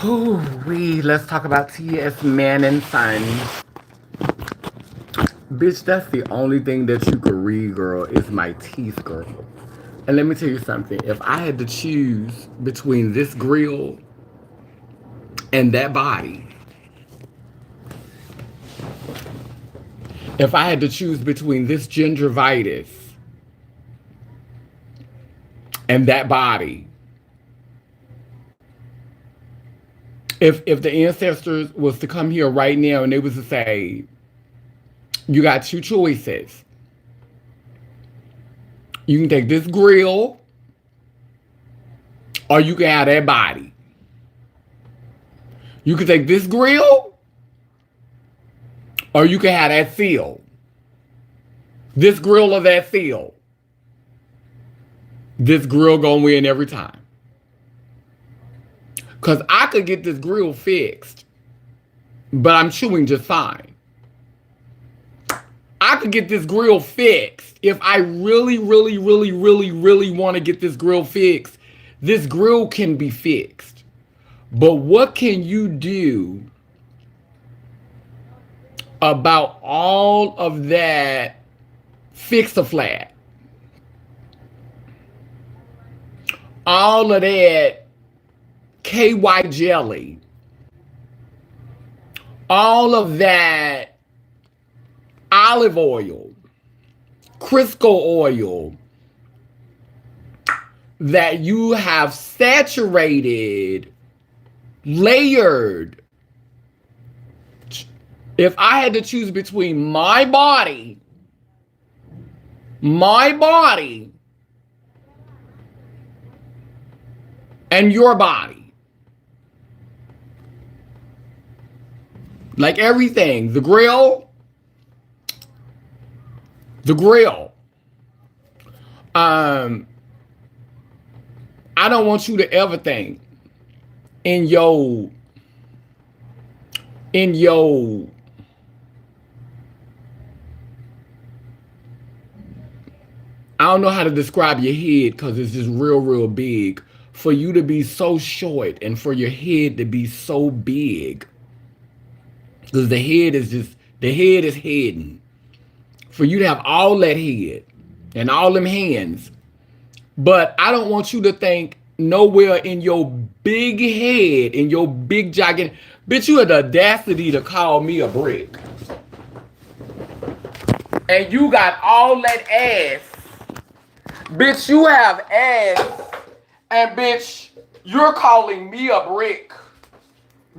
Let's talk about T.S. Man and Son. Bitch, that's the only thing that you could read, girl, is my teeth, girl. And let me tell you something. If I had to choose between this grill and that body, if I had to choose between this gingivitis and that body, if the ancestors was to come here right now and they was to say, you got two choices. You can take this grill or you can have that body. You can take this grill or you can have that seal. This grill or that seal. This grill gonna win every time. Because I could get this grill fixed, but I'm chewing just fine. I could get this grill fixed. If I really want to get this grill fixed, this grill can be fixed. But what can you do about all of that fix-a-flat? All of that KY jelly. All of that olive oil, Crisco oil that you have saturated, layered. If I had to choose between my body, and your body, like everything, the grill, I don't want you to ever think in your I don't know how to describe your head because it's just real big. For you to be so short and for your head to be so big. Because the head is heading. For you to have all that head and all them hands. But I don't want you to think nowhere in your big head, in your big gigantic, bitch, you had the audacity to call me a brick. And you got all that ass. Bitch, you have ass. And bitch, you're calling me a brick.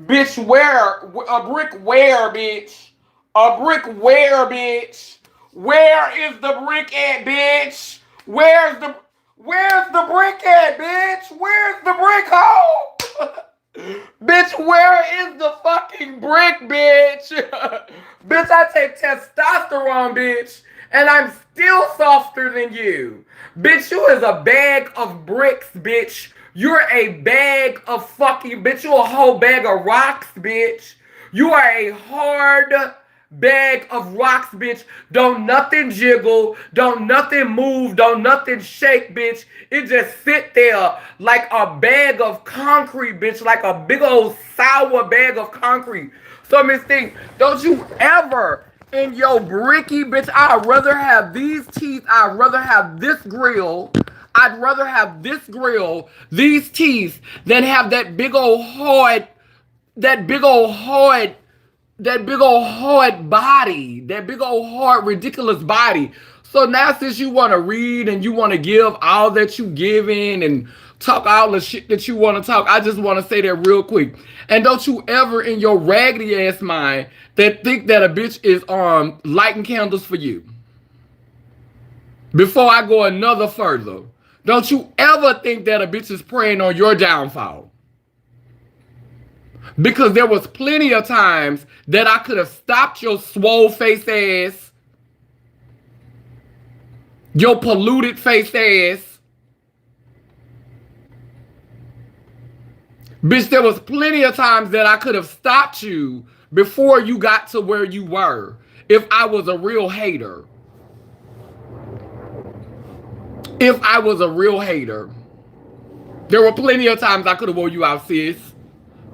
Bitch, where? A brick where, bitch? A brick where, bitch? Where is the brick at, bitch? Where's the brick at, bitch? Where's the brick hole? Bitch, where is the fucking brick, bitch? Bitch, I take testosterone, bitch, and I'm still softer than you. Bitch, you is a bag of bricks, bitch. You're a bag of fucking, bitch, you a whole bag of rocks, bitch. You are a hard bag of rocks, bitch. Don't nothing jiggle. Don't nothing move. Don't nothing shake, bitch. It just sit there like a bag of concrete, bitch. Like a big old sour bag of concrete. So, Miss Thing, don't you ever in your bricky, bitch, I'd rather have these teeth. I'd rather have this grill. I'd rather have this grill, these teeth, than have that big old hard body, that big old hard, ridiculous body. So now since you want to read and you want to give all that you giving and talk all the shit that you want to talk, I just want to say that real quick. And don't you ever in your raggedy ass mind that think that a bitch is lighting candles for you. Before I go another further, don't you ever think that a bitch is preying on your downfall. Because there was plenty of times that I could have stopped your swole face ass, your polluted face ass. Bitch, there was plenty of times that I could have stopped you before you got to where you were if I was a real hater. If I was a real hater. There were plenty of times I could have wore you out, sis.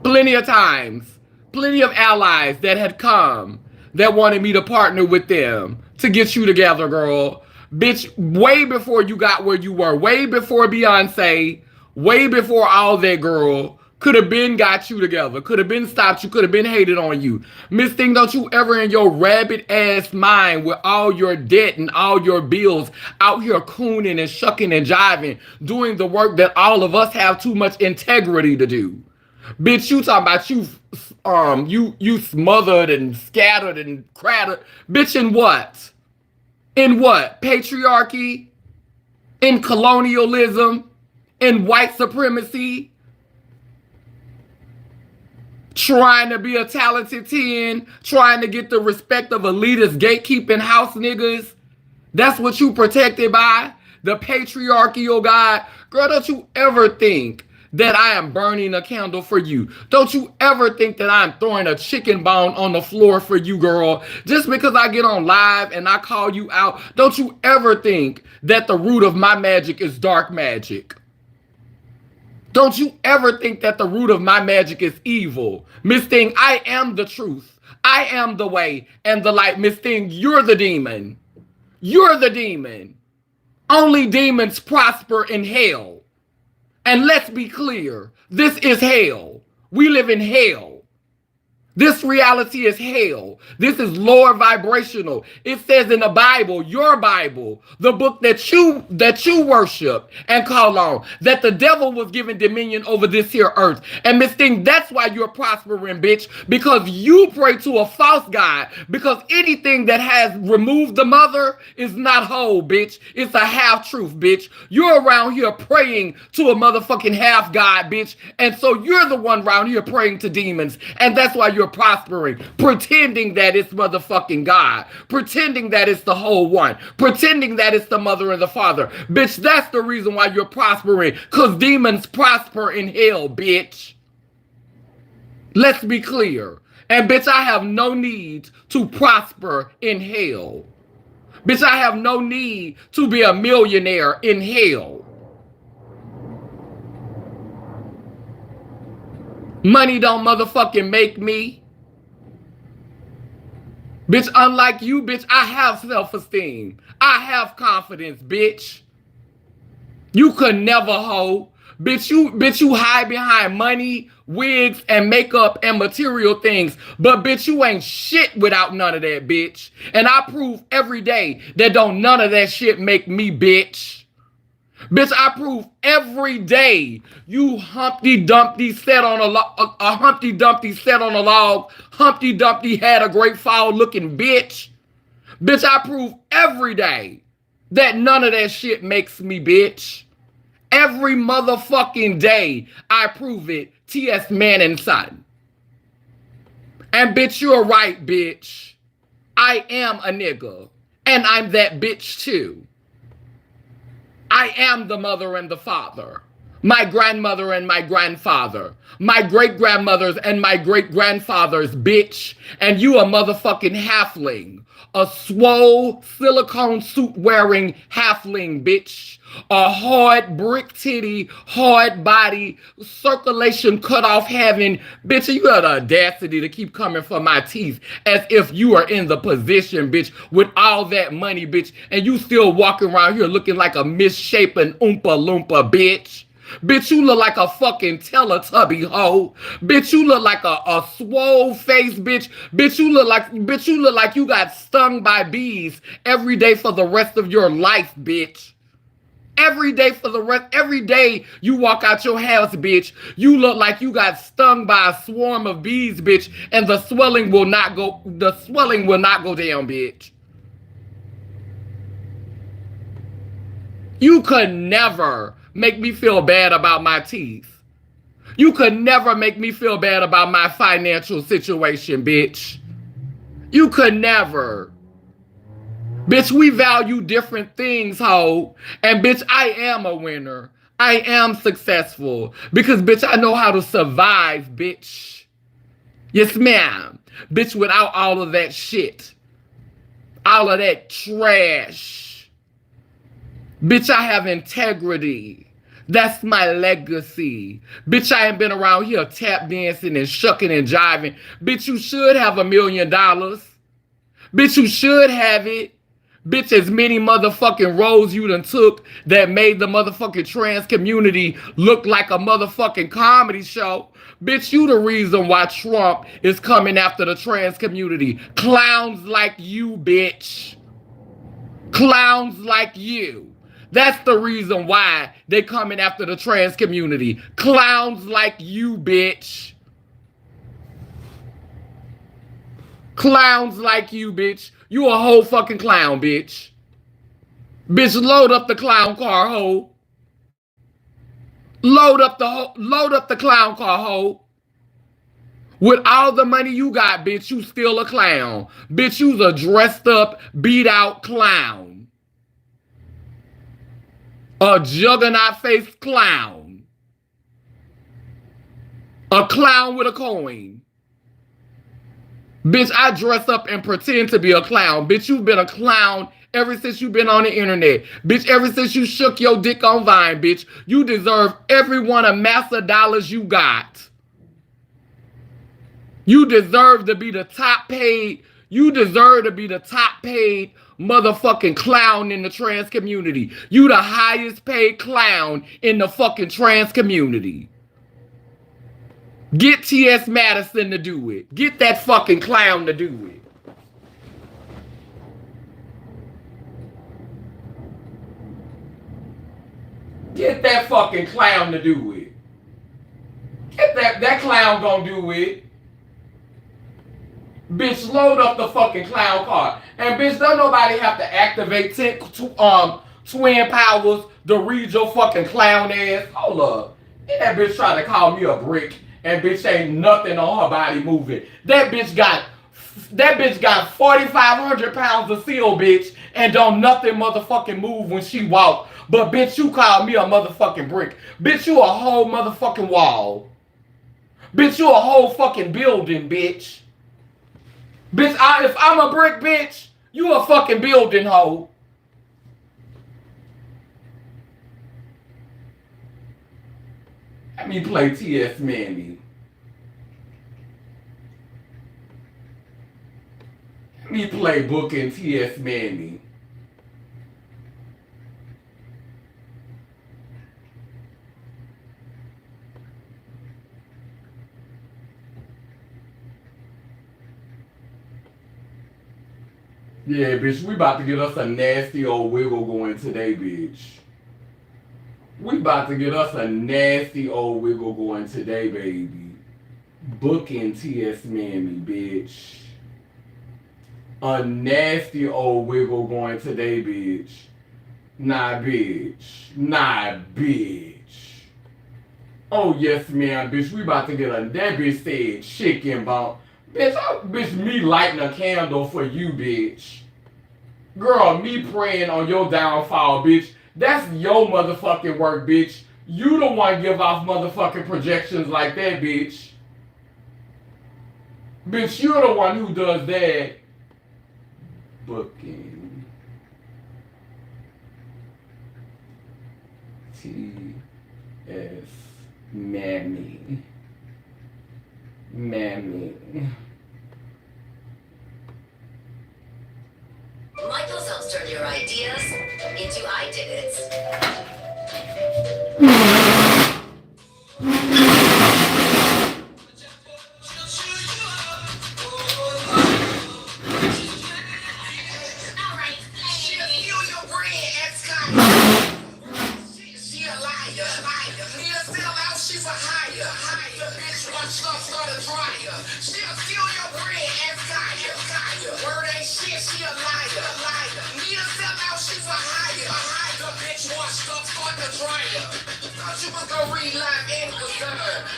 Plenty of times. Plenty of allies that had come that wanted me to partner with them to get you together, girl. Bitch, way before you got where you were, way before Beyonce, way before all that, girl. Could have been got you together, could have been stopped you, could have been hated on you. Miss Thing, don't you ever in your rabbit ass mind with all your debt and all your bills out here cooning and shucking and jiving, doing the work that all of us have too much integrity to do. Bitch, you talking about you smothered and scattered and crattered. Bitch, in what? In what? Patriarchy? In colonialism? In white supremacy? Trying to be a talented 10, trying to get the respect of elitist gatekeeping house niggas. That's what you protected by? The patriarchal God? Girl, don't you ever think that I am burning a candle for you. Don't you ever think that I'm throwing a chicken bone on the floor for you, girl. Just because I get on live and I call you out, don't you ever think that the root of my magic is dark magic. Don't you ever think that the root of my magic is evil. Miss Thing, I am the truth. I am the way and the light. Miss Thing, you're the demon. You're the demon. Only demons prosper in hell. And let's be clear, this is hell. We live in hell. This reality is hell. This is lower vibrational. It says in the Bible, your Bible, the book that you worship and call on, that the devil was given dominion over this here earth. And Miss Thing, that's why you're prospering, bitch, because you pray to a false God. Because anything that has removed the mother is not whole, bitch. It's a half truth, bitch. You're around here praying to a motherfucking half God, bitch. And so you're the one around here praying to demons. And that's why you're prospering, pretending that it's motherfucking God, pretending that it's the whole one, pretending that it's the mother and the father. Bitch, that's the reason why you're prospering, because demons prosper in hell, bitch. Let's be clear. And bitch, I have no need to prosper in hell. Bitch, I have no need to be a millionaire in hell. Money don't motherfucking make me. Bitch, unlike you, bitch, I have self-esteem. I have confidence, bitch. You could never hoe. Bitch, you hide behind money, wigs, and makeup and material things. But bitch, you ain't shit without none of that, bitch. And I prove every day that don't none of that shit make me, bitch. Bitch, I prove every day you Humpty Dumpty sat on a Humpty Dumpty sat on a log. Humpty Dumpty had a great fall looking bitch. Bitch, I prove every day that none of that shit makes me, bitch. Every motherfucking day I prove it. T.S. Manning son. And bitch, you're right, bitch. I am a nigga. And I'm that bitch too. I am the mother and the father, my grandmother and my grandfather, my great-grandmothers and my great-grandfathers, bitch. And you a motherfucking halfling, a swole silicone suit wearing halfling, bitch. A hard brick titty, hard body, circulation cut off having, bitch, you got the audacity to keep coming for my teeth as if you are in the position, bitch, with all that money, bitch, and you still walking around here looking like a misshapen Oompa Loompa, bitch. Bitch, you look like a fucking Teletubby hoe. Bitch, you look like a swole face, bitch. Bitch, you look like you got stung by bees every day for the rest of your life, bitch. Every day you walk out your house, bitch, you look like you got stung by a swarm of bees, bitch, and the swelling will not go down, bitch. You could never make me feel bad about my teeth. You could never make me feel bad about my financial situation, bitch. You could never. Bitch, we value different things, ho. And bitch, I am a winner. I am successful. Because bitch, I know how to survive, bitch. Yes, ma'am. Bitch, without all of that shit. All of that trash. Bitch, I have integrity. That's my legacy. Bitch, I ain't been around here tap dancing and shucking and jiving. Bitch, you should have $1 million. Bitch, you should have it. Bitch, as many motherfucking roles you done took that made the motherfucking trans community look like a motherfucking comedy show. Bitch, you the reason why Trump is coming after the trans community. Clowns like you, bitch. Clowns like you. That's the reason why they coming after the trans community. Clowns like you, bitch. Clowns like you, bitch. You a whole fucking clown, bitch. Bitch, load up the clown car, ho. Load up the clown car, ho. With all the money you got, bitch, you still a clown. Bitch, you's a dressed up, beat out clown. A juggernaut faced clown. A clown with a coin. Bitch, I dress up and pretend to be a clown. Bitch, you've been a clown ever since you've been on the internet. Bitch, ever since you shook your dick on Vine, bitch. You deserve every one of massa dollars you got. You deserve to be the top paid. You deserve to be the top paid motherfucking clown in the trans community. You the highest paid clown in the fucking trans community. Get T.S. Madison to do it. Get that fucking clown to do it. Get that fucking clown to do it. Get that clown gonna do it. Bitch, load up the fucking clown car. And bitch, don't nobody have to activate twin powers to read your fucking clown ass. Hold up. And that bitch trying to call me a brick. And bitch ain't nothing on her body moving. That bitch got 4,500 pounds of seal, bitch, and don't nothing motherfucking move when she walk. But bitch, you call me a motherfucking brick. Bitch, you a whole motherfucking wall. Bitch, you a whole fucking building, bitch. Bitch, if I'm a brick, bitch, you a fucking building, hoe. Let me play T.S. Manny. Let me play Booking T.S. Manny. Yeah, bitch, we about to get us a nasty old wiggle going today, bitch. We about to get us a nasty old wiggle going today, baby. Booking T.S. Manny, bitch. A nasty old wiggle going today, bitch. Nah, bitch. Nah, bitch. Oh, yes, man, bitch. We about to get a... That bitch said chicken bone. Bitch, me lighting a candle for you, bitch. Girl, me praying on your downfall, bitch. That's your motherfucking work, bitch. You the one give off motherfucking projections like that, bitch. Bitch, you're the one who does that. Booking. T.S. Mammy. Michael's helps turn your ideas into I did it. You was gonna read live and it was done.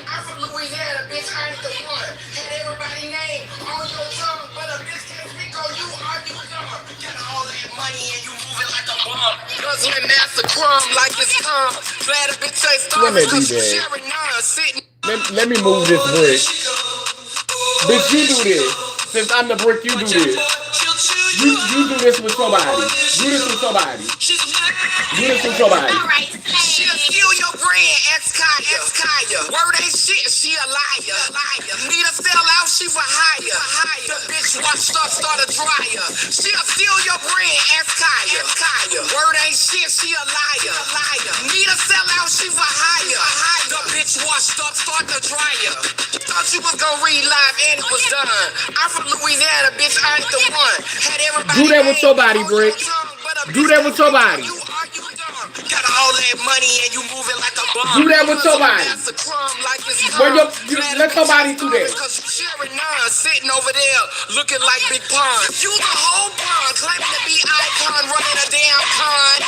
I'm from Louisiana, bitch, I ain't the one. Had everybody name on your tongue, but a bitch can't speak on you, are you dumb? Got all that money and you moving like a bum. Guzzling that's a crumb like it's cum. Glad a bitch ain't starving cause you sharing none. Sitting. Let me move this brick. Bitch, you do this. Since I'm the brick, you do this. You do this with somebody. Do this with somebody. Do this with somebody. She'll steal your Word ain't shit, she a liar. Need a sell out, she for hire. The bitch washed up, start a dryer. She'll steal your brand, ask Kaya. Word ain't shit, she a liar. Need a sell out, she for hire. The bitch washed up, start the dryer. Thought you was gonna read live and it was done. I'm from Louisiana, bitch, I ain't the one. Had everybody Do that with your body, Brick. Do that with your body. Got all that money and you moving like a bum. Do that with your body. Where let your body do that. Cause you sharing none, sitting over there looking like Big Pun. You the whole pun, claiming to be icon, running a damn con.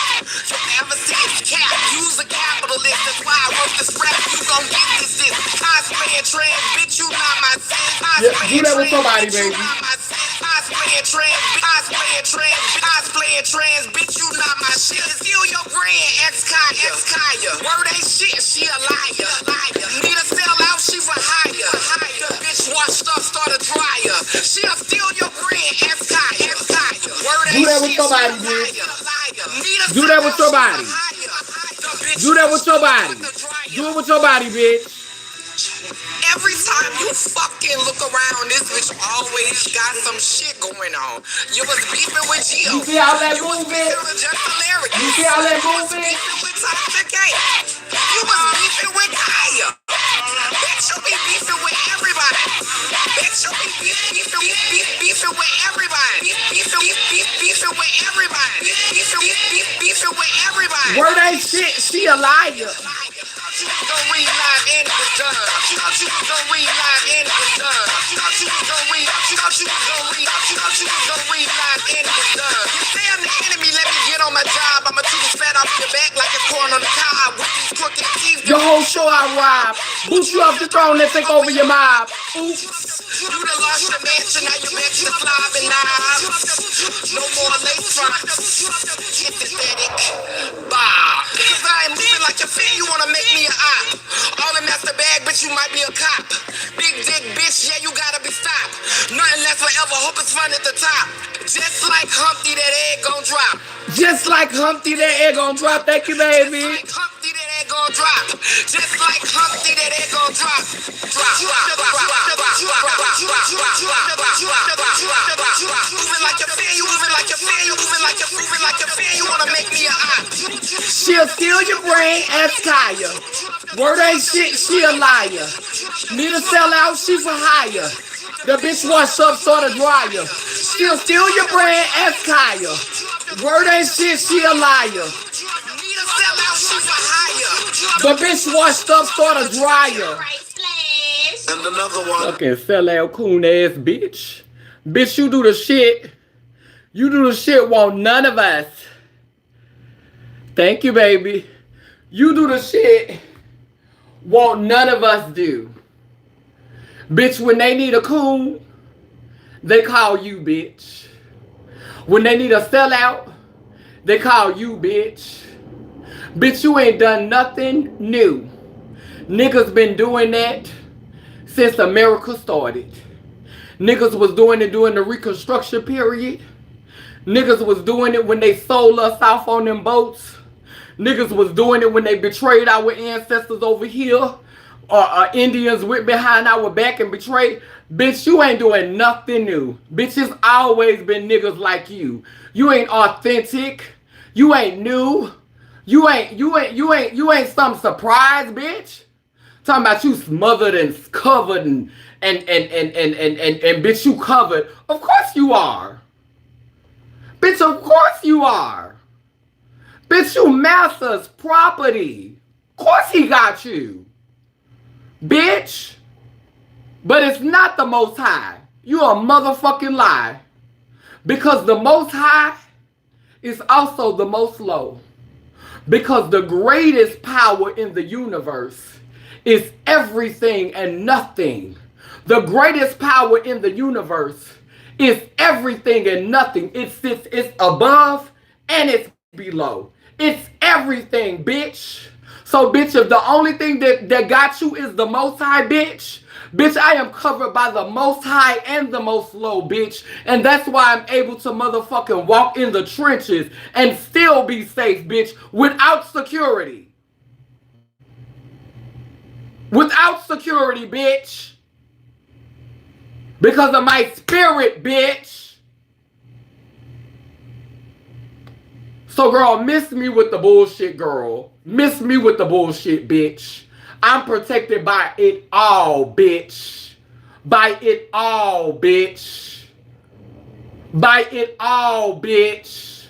You ever see this cap? Use a capitalist. That's why I wrote this rap. You gon' get this. Cosplaying trans, bitch, you not my sin. Yeah, do that with your body, baby. Cosplaying trans, bitch, you not my shit. Steal your brand, ex-Kaya. Word ain't shit, she a liar. Need a sell out, she for hire. The bitch washed up, start a dryer. She'll steal your brand, ex-Kaya. Word ain't do that with shit, your body, bitch. Do that with your body. Do that with your body. Do it with your body, bitch. Every time you fucking look around, this bitch always got some shit going on. You was beefing with Gio. You see how that moving? You see how that moving? Beefing with Tasha K. You was beefing with Kaya. Bitch, you be beefing with everybody. Bitch, you be beefing with everybody. Beefing with everybody. Beefing with everybody. Word ain't shit, she a liar. You was gonna read live and it was done. You was gonna read live and it was done. You was gonna read live and it was done. You say I'm the enemy, let me get on my job. I'ma chew this fat off your back like a corn on the cob. With these crooked teeth. Your whole show I rob. Boot you off the throne and take over your mob. Oops. You done lost your mansion, now you back to flob and knobs. No more lace fronts. Empathetic. Bob. Cause I ain't moving like a fan, you wanna make me an op. All in that's the bag, bitch, you might be a cop. Big dick, bitch, yeah, you gotta be stopped. Nothing left forever, hope it's fun at the top. Just like Humpty, that egg gon' drop. Just like Humpty, that egg gon' drop. Thank you, baby. Just like Humpty, that egg gon' drop. Just like Humpty, that egg gon' drop. Moving like a fan, you moving like a fan, you moving like a fan, you wanna make me a op. She'll steal your brain, ask Kaya. Word ain't shit, she a liar. Need a sell out, she for hire. The bitch washed up, sort of dryer. She'll steal your brain, ask Kaya. Word ain't shit, she a liar. The bitch washed up, sort of dryer. And another one. Fucking sell out coon ass bitch. Bitch, you do the shit. You do the shit, want none of us. Thank you, baby. You do the shit, won't none of us do. Bitch, when they need a coon, they call you, bitch. When they need a sellout, they call you, bitch. Bitch, you ain't done nothing new. Niggas been doing that since America started. Niggas was doing it during the Reconstruction period. Niggas was doing it when they sold us off on them boats. Niggas was doing it when they betrayed our ancestors over here. Indians went behind our back and betrayed. Bitch, you ain't doing nothing new. Bitch, it's always been niggas like you. You ain't authentic. You ain't new. You ain't some surprise, bitch. Talking about you smothered and covered and bitch, you covered. Of course you are. Bitch, of course you are. Bitch, you master's property. Of course he got you. Bitch. But it's not the Most High. You a motherfucking lie. Because the Most High is also the most low. Because the greatest power in the universe is everything and nothing. The greatest power in the universe is everything and nothing. It's above and it's below. It's everything, bitch. So, bitch, if the only thing that got you is the Most High, bitch, I am covered by the Most High and the Most Low, bitch. And that's why I'm able to motherfucking walk in the trenches and still be safe, bitch, without security. without security, bitch. Because of my spirit, bitch. So, girl, miss me with the bullshit, girl. Miss me with the bullshit, bitch. I'm protected by it all, bitch. By it all, bitch. By it all, bitch.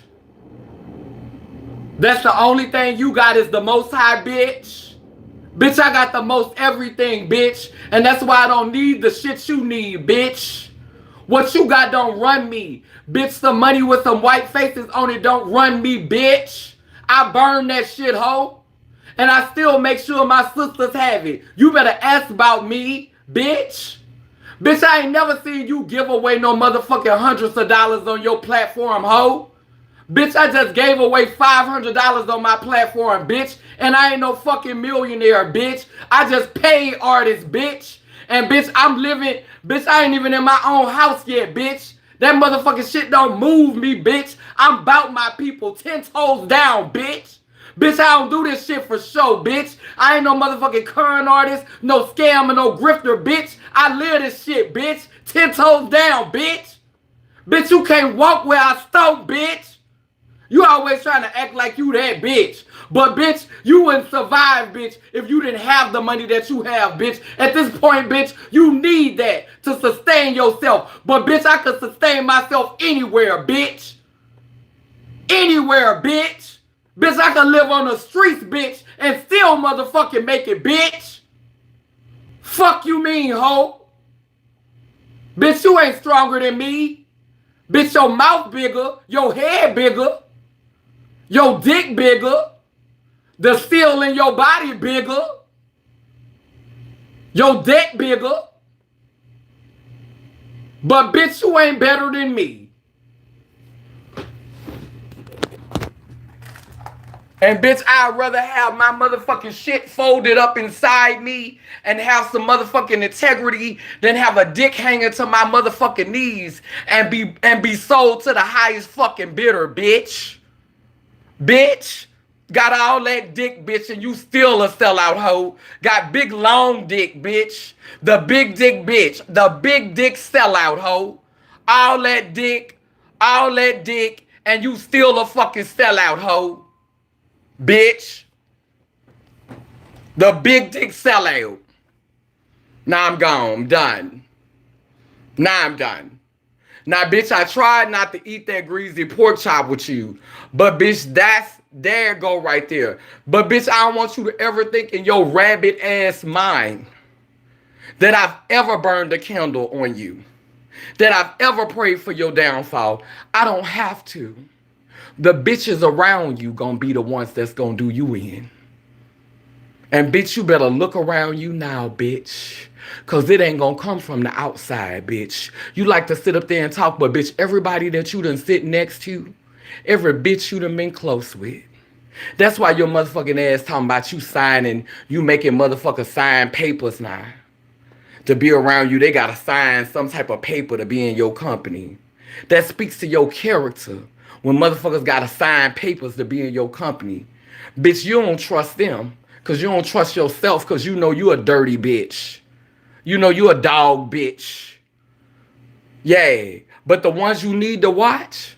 That's the only thing you got is the most high, bitch. Bitch, I got the most everything, bitch. And that's why I don't need the shit you need, bitch. What you got don't run me. Bitch, some money with some white faces on it don't run me, bitch. I burn that shit, ho. And I still make sure my sisters have it. You better ask about me, bitch. Bitch, I ain't never seen you give away no motherfucking hundreds of dollars on your platform, ho. Bitch, I just gave away $500 on my platform, bitch. And I ain't no fucking millionaire, bitch. I just paid artists, bitch. And bitch, I'm living, bitch, I ain't even in my own house yet, bitch. That motherfucking shit don't move me, bitch. I'm about my people 10 toes down, bitch. Bitch, I don't do this shit for show, bitch. I ain't no motherfucking current artist, no scammer, no grifter, bitch. I live this shit, bitch. 10 toes down, bitch. Bitch, you can't walk where I stomp, bitch. You always trying to act like you that bitch. But bitch, you wouldn't survive, bitch, if you didn't have the money that you have, bitch. At this point, bitch, you need that to sustain yourself. But bitch, I could sustain myself anywhere, bitch. Anywhere, bitch. Bitch, I could live on the streets, bitch, and still motherfucking make it, bitch. Fuck you mean, ho? Bitch, you ain't stronger than me. Bitch, your mouth bigger, your head bigger, your dick bigger, the steel in your body bigger, your debt bigger. But bitch, you ain't better than me. And bitch, I'd rather have my motherfucking shit folded up inside me and have some motherfucking integrity than have a dick hanging to my motherfucking knees and be sold to the highest fucking bidder, bitch. Bitch. Got all that dick, bitch, and you still a sellout hoe. Got big long dick, bitch. The big dick, bitch. The big dick sellout hoe. All that dick, and you still a fucking sellout hoe. Bitch. The big dick sellout. Now I'm gone. I'm done. Now I'm done. Now, bitch, I tried not to eat that greasy pork chop with you. But, bitch, there go right there. But, bitch, I don't want you to ever think in your rabbit ass mind that I've ever burned a candle on you. That I've ever prayed for your downfall. I don't have to. The bitches around you gonna be the ones that's gonna do you in. And bitch, you better look around you now, bitch. Cause it ain't gonna come from the outside, bitch. You like to sit up there and talk, but bitch, everybody that you done sit next to, every bitch you done been close with. That's why your motherfucking ass talking about you signing, you making motherfuckers sign papers now. To be around you, they gotta sign some type of paper to be in your company. That speaks to your character. When motherfuckers gotta sign papers to be in your company. Bitch, you don't trust them. Cause you don't trust yourself. Cause you know you a dirty bitch. You know you a dog bitch. Yeah. But the ones you need to watch,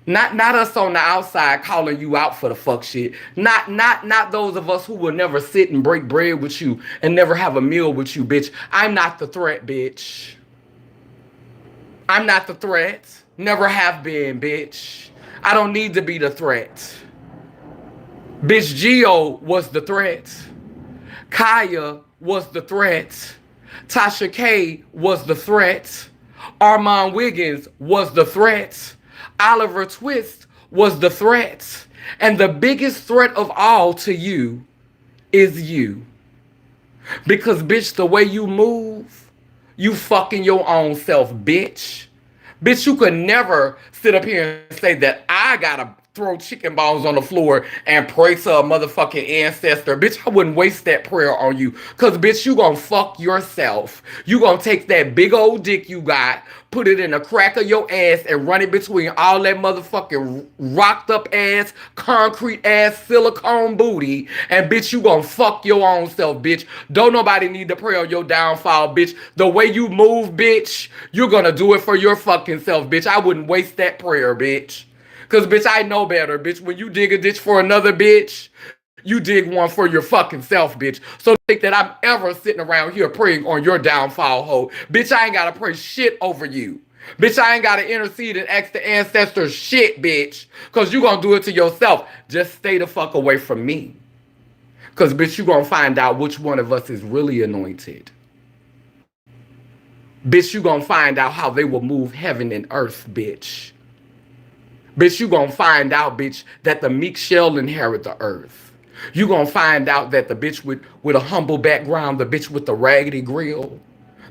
not us on the outside calling you out for the fuck shit. Not those of us who will never sit and break bread with you and never have a meal with you, bitch. I'm not the threat, bitch. I'm not the threat. Never have been, bitch. I don't need to be the threat. Bitch, Gio was the threat. Kaya was the threat. Tasha K was the threat. Armand Wiggins was the threat. Oliver Twist was the threat. And the biggest threat of all to you is you. Because, bitch, the way you move, you fucking your own self, bitch. Bitch, you could never sit up here and say that I got a throw chicken bones on the floor and pray to a motherfucking ancestor. Bitch, I wouldn't waste that prayer on you. Cause bitch, you gonna fuck yourself. You gonna take that big old dick you got, put it in the crack of your ass and run it between all that motherfucking rocked up ass, concrete ass, silicone booty. And bitch, you gonna fuck your own self, bitch. Don't nobody need to pray on your downfall, bitch. The way you move, bitch, you're gonna do it for your fucking self, bitch. I wouldn't waste that prayer, bitch. Cause bitch, I know better, bitch. When you dig a ditch for another bitch, you dig one for your fucking self, bitch. So don't think that I'm ever sitting around here praying on your downfall, hoe. Bitch, I ain't gotta pray shit over you. Bitch, I ain't gotta intercede and ask the ancestors shit, bitch. Cause you gonna do it to yourself. Just stay the fuck away from me. Cause bitch, you gonna find out which one of us is really anointed. Bitch, you gonna find out how they will move heaven and earth, bitch. Bitch, you gonna find out, bitch, that the meek shall inherit the earth. You gonna find out that the bitch with a humble background, the bitch with the raggedy grill,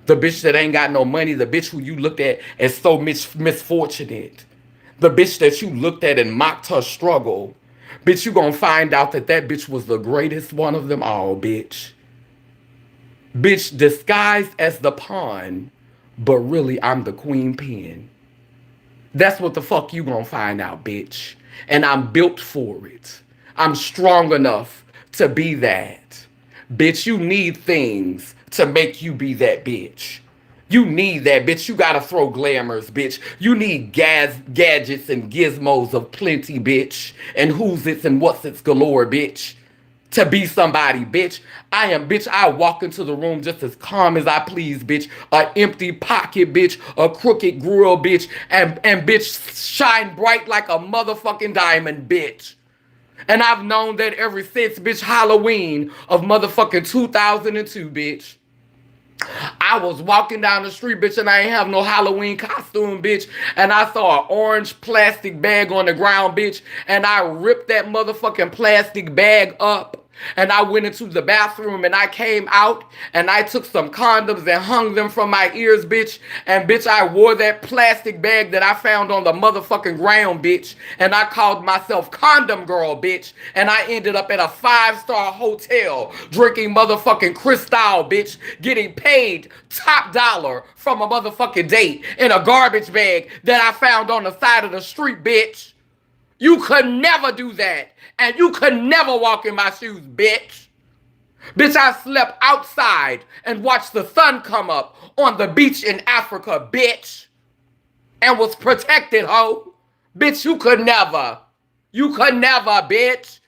the bitch that ain't got no money, the bitch who you looked at as so misfortunate, the bitch that you looked at and mocked her struggle, bitch, you gonna find out that that bitch was the greatest one of them all, bitch. Bitch disguised as the pawn, but really I'm the queen pin. That's what the fuck you gonna find out, bitch. And I'm built for it. I'm strong enough to be that. Bitch, you need things to make you be that bitch. You need that, bitch. You gotta throw glamours, bitch. You need gadgets and gizmos of plenty, bitch. And who's it's and what's it's galore, bitch. To be somebody, bitch. Bitch, I walk into the room just as calm as I please, bitch. An empty pocket, bitch. A crooked grill, bitch. And bitch, shine bright like a motherfucking diamond, bitch. And I've known that ever since, bitch, Halloween of motherfucking 2002, bitch. I was walking down the street, bitch, and I ain't have no Halloween costume, bitch. And I saw an orange plastic bag on the ground, bitch. And I ripped that motherfucking plastic bag up. And I went into the bathroom and I came out and I took some condoms and hung them from my ears, bitch. And bitch, I wore that plastic bag that I found on the motherfucking ground, bitch. And I called myself Condom Girl, bitch. And I ended up at a 5-star hotel drinking motherfucking Cristal, bitch. Getting paid top dollar from a motherfucking date in a garbage bag that I found on the side of the street, bitch. You could never do that. And you could never walk in my shoes, bitch. Bitch, I slept outside and watched the sun come up on the beach in Africa, bitch. And was protected, ho. Bitch, you could never. You could never, bitch.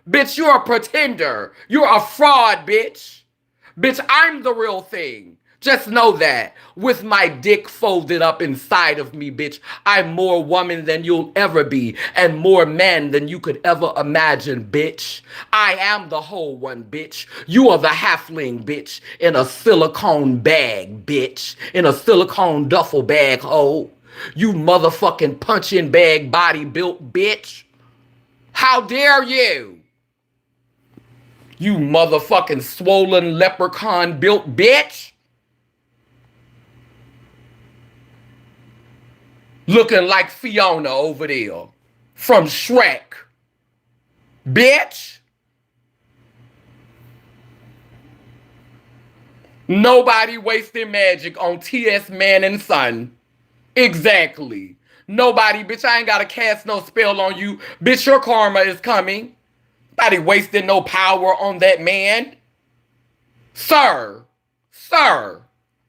Bitch, you're a pretender. You're a fraud, bitch. Bitch, I'm the real thing. Just know that. With my dick folded up inside of me, bitch, I'm more woman than you'll ever be and more man than you could ever imagine, bitch. I am the whole one, bitch. You are the halfling, bitch, in a silicone bag, bitch. In a silicone duffel bag, ho. You motherfucking punching bag body built, bitch. How dare you? You motherfucking swollen leprechaun built, bitch. Looking like Fiona over there from Shrek. Bitch. Nobody wasting magic on T.S. Man and Son. Exactly. Nobody, bitch, I ain't gotta cast no spell on you. Bitch, your karma is coming. Nobody wasting no power on that man. Sir, I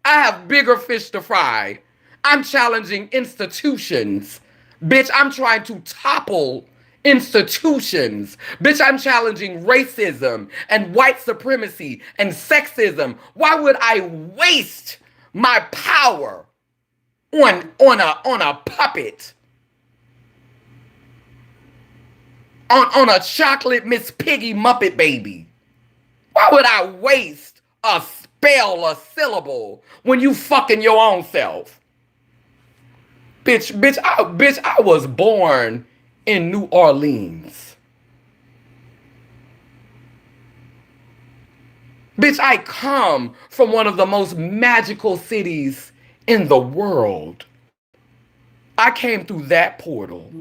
have bigger fish to fry. I'm challenging institutions. Bitch, I'm trying to topple institutions. Bitch, I'm challenging racism and white supremacy and sexism. Why would I waste my power on a puppet? On a chocolate Miss Piggy Muppet baby? Why would I waste a spell, a syllable, when you fucking your own self? Bitch, I was born in New Orleans. Bitch, I come from one of the most magical cities in the world. I came through that portal.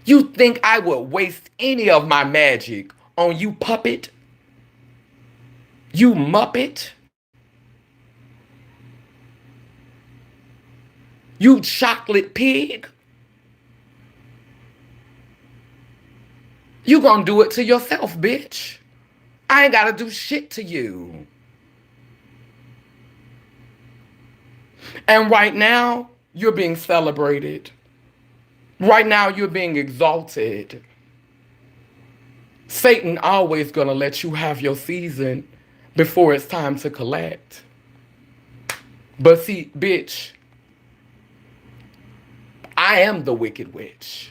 You think I would waste any of my magic on you, puppet? You muppet? You chocolate pig? You gonna do it to yourself, bitch. I ain't gotta do shit to you. And right now, you're being celebrated. Right now, you're being exalted. Satan always gonna let you have your season before it's time to collect. But see, bitch, I am the wicked witch.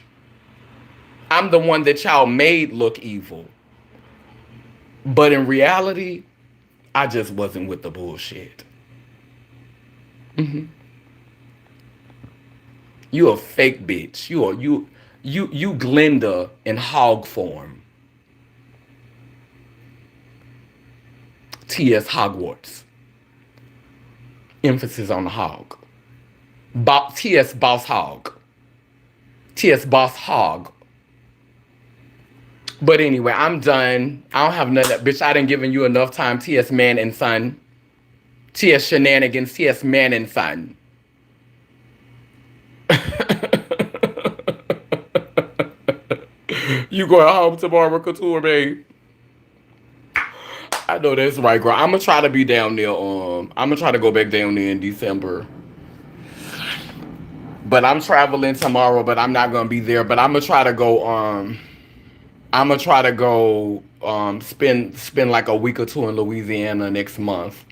I'm the one that y'all made look evil. But in reality, I just wasn't with the bullshit. You a fake bitch. You Glenda in hog form. T.S. Hogwarts. Emphasis on the hog. T.S. Boss Hog. T.S. Boss Hog. But anyway, I'm done. I don't have none of that. Bitch, I done given you enough time. T.S. Man and Son. T.S. Shenanigans. T.S. Man and Son. You going home tomorrow, Couture, babe? I know that's right, girl. I'm gonna try to be down there. I'm gonna try to go back down there in December. But I'm traveling tomorrow, but I'm not gonna be there. But I'm gonna try to go. I'm gonna try to go. Spend like a week or two in Louisiana next month.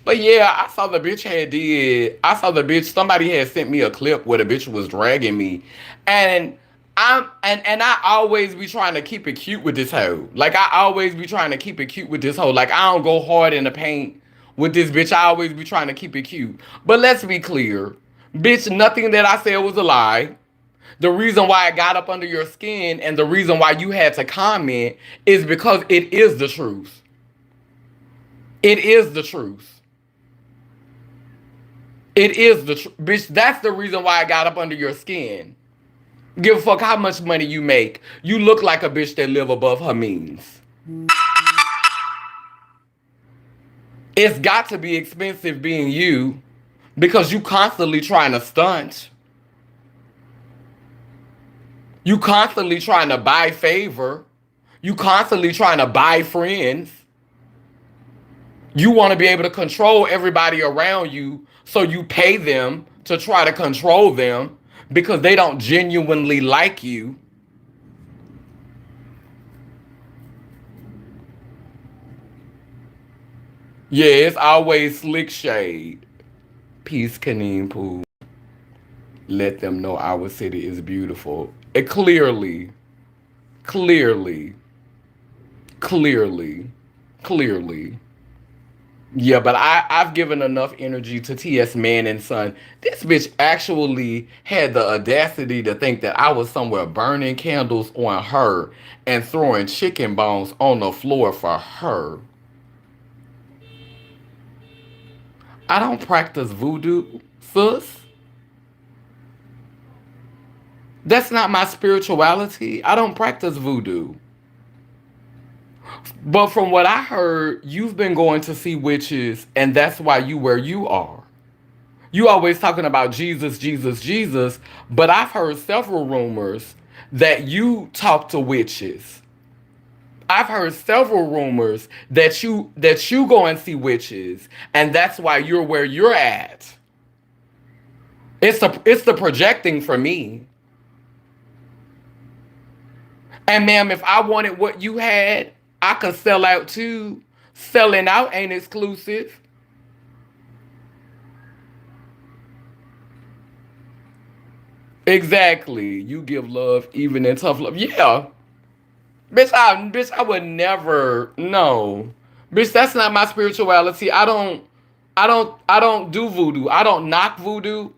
But yeah, I saw the bitch had did. I saw the bitch. Somebody had sent me a clip where the bitch was dragging me, and and I always be trying to keep it cute with this hoe. Like I always be trying to keep it cute with this hoe. Like I don't go hard in the paint with this bitch. I always be trying to keep it cute. But let's be clear, bitch. Nothing that I said was a lie. The reason why I got up under your skin and the reason why you had to comment is because it is the truth. It is the truth. It is the truth. Bitch, that's the reason why I got up under your skin. Give a fuck how much money you make. You look like a bitch that live above her means. It's got to be expensive being you because you constantly trying to stunt. You constantly trying to buy favor. You constantly trying to buy friends. You want to be able to control everybody around you, so you pay them to try to control them because they don't genuinely like you. Yeah, it's always slick shade. Peace, Kaneen Poo. Let them know our city is beautiful. It clearly, clearly, clearly, clearly. Yeah, but I've given enough energy to T.S. Man and Son. This bitch actually had the audacity to think that I was somewhere burning candles on her and throwing chicken bones on the floor for her. I don't practice voodoo, sis. That's not my spirituality. I don't practice voodoo. But from what I heard, you've been going to see witches, and that's why you where you are. You always talking about Jesus, Jesus, Jesus, but I've heard several rumors that you talk to witches. I've heard several rumors that you go and see witches, and that's why you're where you're at. It's the projecting for me. And ma'am, if I wanted what you had, I could sell out too. Selling out ain't exclusive. Exactly. You give love even in tough love. Yeah. Bitch, I would never. No. Bitch, that's not my spirituality. I don't do voodoo. I don't knock voodoo.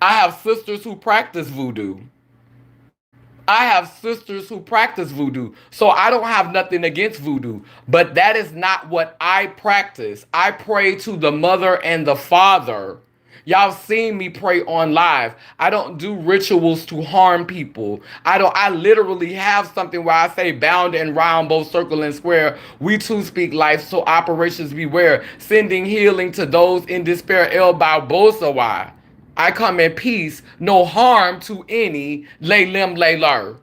I have sisters who practice voodoo. I have sisters who practice voodoo. So I don't have nothing against voodoo. But that is not what I practice. I pray to the mother and the father. Y'all seen me pray on live. I don't do rituals to harm people. I literally have something where I say bound and round, both circle and square. We too speak life, so operations beware. Sending healing to those in despair, El Balbosawai. I come in peace, no harm to any. Lay lim, lay lur.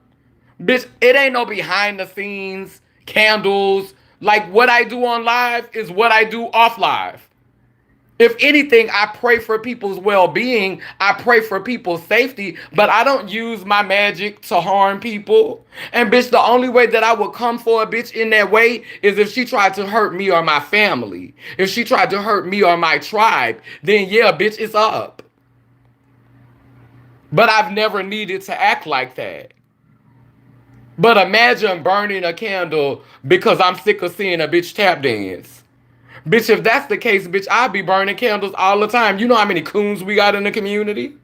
Bitch, it ain't no behind the scenes, candles. Like what I do on live is what I do off live. If anything, I pray for people's well-being. I pray for people's safety, but I don't use my magic to harm people. And bitch, the only way that I would come for a bitch in that way is if she tried to hurt me or my family. If she tried to hurt me or my tribe, then yeah, bitch, it's up. But I've never needed to act like that. But imagine burning a candle because I'm sick of seeing a bitch tap dance. Bitch, if that's the case, bitch, I'd be burning candles all the time. You know how many coons we got in the community?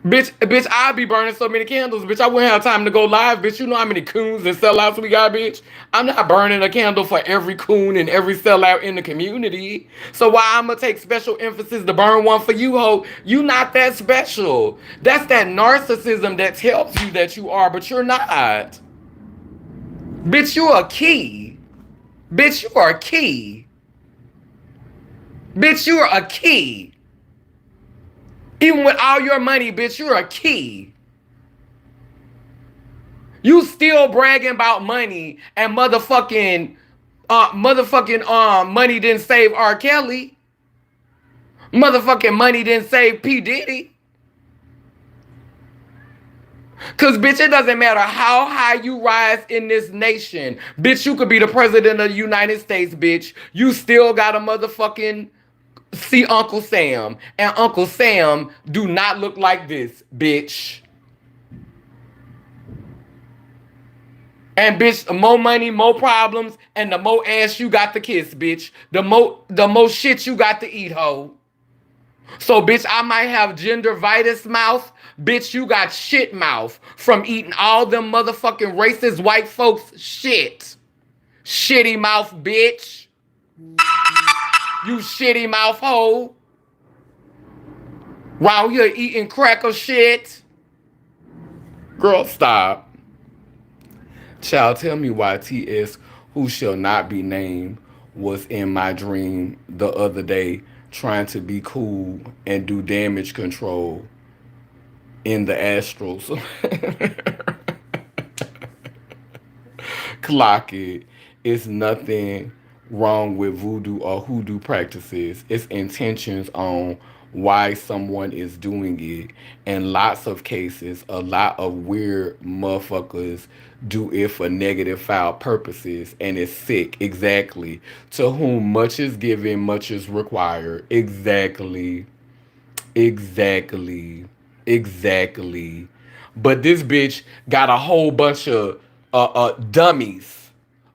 Bitch, I'd be burning so many candles. Bitch, I wouldn't have time to go live. Bitch, you know how many coons and sellouts we got, bitch? I'm not burning a candle for every coon and every sellout in the community. So why I'm gonna take special emphasis to burn one for you, ho? You not that special. That's that narcissism that tells you that you are, but you're not. Bitch, you a key. Bitch, you are a key. Bitch, you are a key. Even with all your money, bitch, you're a key. You still bragging about money and motherfucking money didn't save R. Kelly. Motherfucking money didn't save P. Diddy. Cause bitch, it doesn't matter how high you rise in this nation. Bitch, you could be the president of the United States, bitch. You still got a motherfucking see Uncle Sam. And Uncle Sam do not look like this, bitch. And bitch, the more money, more problems, and the more ass you got to kiss, bitch. The more shit you got to eat, ho. So, bitch, I might have gingivitis mouth. Bitch, you got shit mouth from eating all them motherfucking racist white folks shit. Shitty mouth, bitch. You shitty mouth hoe. While you're eating cracker shit. Girl, stop. Child, tell me why TS, who shall not be named, was in my dream the other day trying to be cool and do damage control in the astrals. Clock it. It's nothing wrong with voodoo or hoodoo practices. It's intentions on why someone is doing it. In lots of cases, a lot of weird motherfuckers do it for negative foul purposes, and it's sick. Exactly. To whom much is given, much is required. Exactly. Exactly. Exactly. But this bitch got a whole bunch of dummies,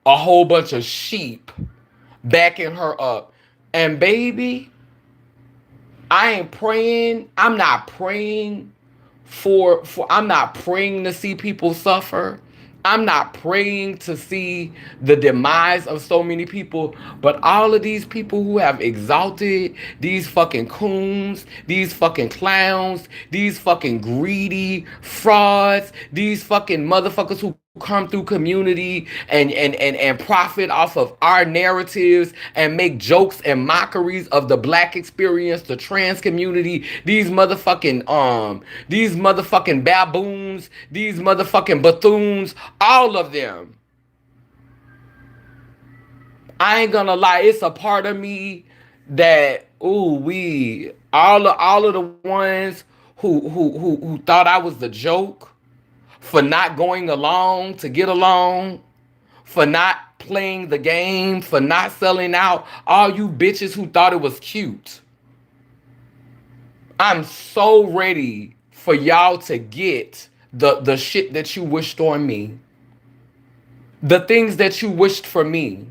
a whole bunch of sheep backing her up. And baby, I ain't praying. I'm not praying for I'm not praying to see people suffer. I'm not praying to see the demise of so many people, but all of these people who have exalted these fucking coons, these fucking clowns, these fucking greedy frauds, these fucking motherfuckers who come through community and profit off of our narratives and make jokes and mockeries of the black experience, the trans community, these motherfucking baboons, these motherfucking buffoons, all of them. I ain't gonna lie, it's a part of me that all of the ones who thought I was the joke, for not going along to get along, for not playing the game, for not selling out, all you bitches who thought it was cute. I'm so ready for y'all to get the shit that you wished on me. The things that you wished for me.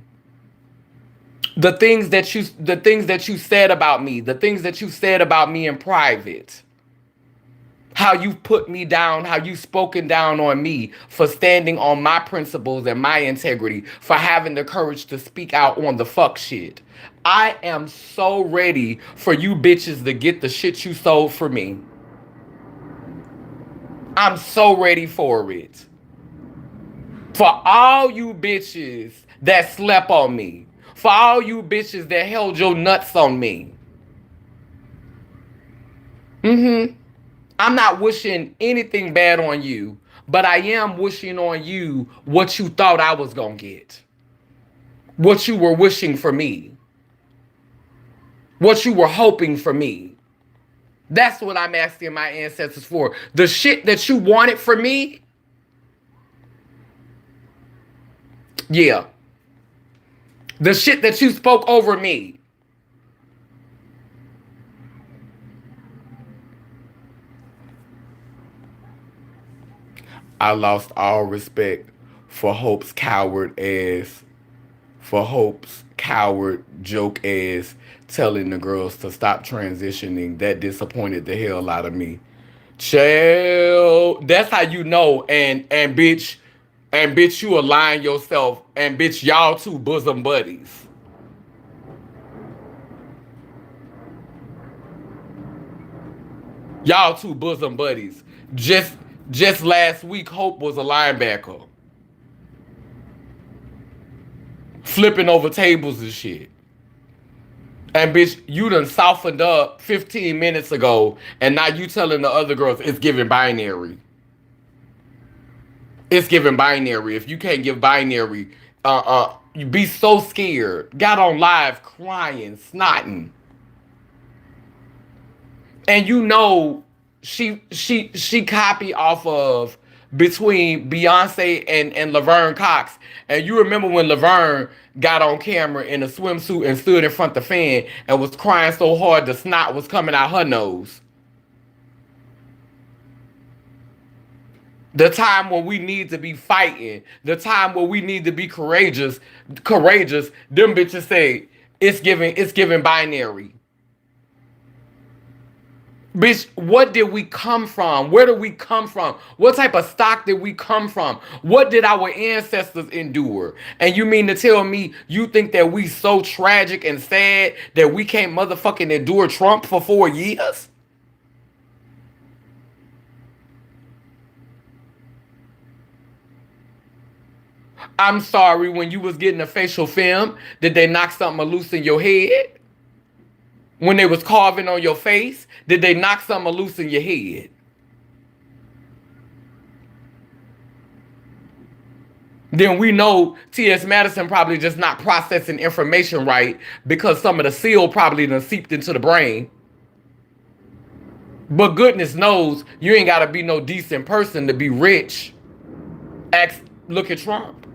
The things that you said about me. The things that you said about me in private. How you've put me down, how you've spoken down on me for standing on my principles and my integrity, for having the courage to speak out on the fuck shit. I am so ready for you bitches to get the shit you sold for me. I'm so ready for it. For all you bitches that slept on me. For all you bitches that held your nuts on me. I'm not wishing anything bad on you, but I am wishing on you what you thought I was gonna get. What you were wishing for me. What you were hoping for me. That's what I'm asking my ancestors for. The shit that you wanted for me, yeah. The shit that you spoke over me. I lost all respect for Hope's coward joke ass telling the girls to stop transitioning. That disappointed the hell out of me. Chill. That's how you know. And bitch, you align yourself. And bitch, y'all two bosom buddies. Y'all two bosom buddies. Just last week, Hope was a linebacker. Flipping over tables and shit. And bitch, you done softened up 15 minutes ago, and now you telling the other girls it's giving binary. It's giving binary. If you can't give binary, you be so scared. Got on live crying, snotting. And you know she copied off of between Beyonce and Laverne Cox. And you remember when Laverne got on camera in a swimsuit and stood in front of the fan and was crying so hard the snot was coming out her nose. The time when we need to be fighting, the time where we need to be courageous, them bitches say it's giving binary. Bitch, what did we come from? Where did we come from? What type of stock did we come from? What did our ancestors endure? And you mean to tell me you think that we so tragic and sad that we can't motherfucking endure Trump for 4 years? I'm sorry, when you was getting a facial film, did they knock something loose in your head? When they was carving on your face, did they knock something loose in your head? Then we know T.S. Madison probably just not processing information right because some of the seal probably done seeped into the brain. But goodness knows you ain't gotta be no decent person to be rich. Look at Trump.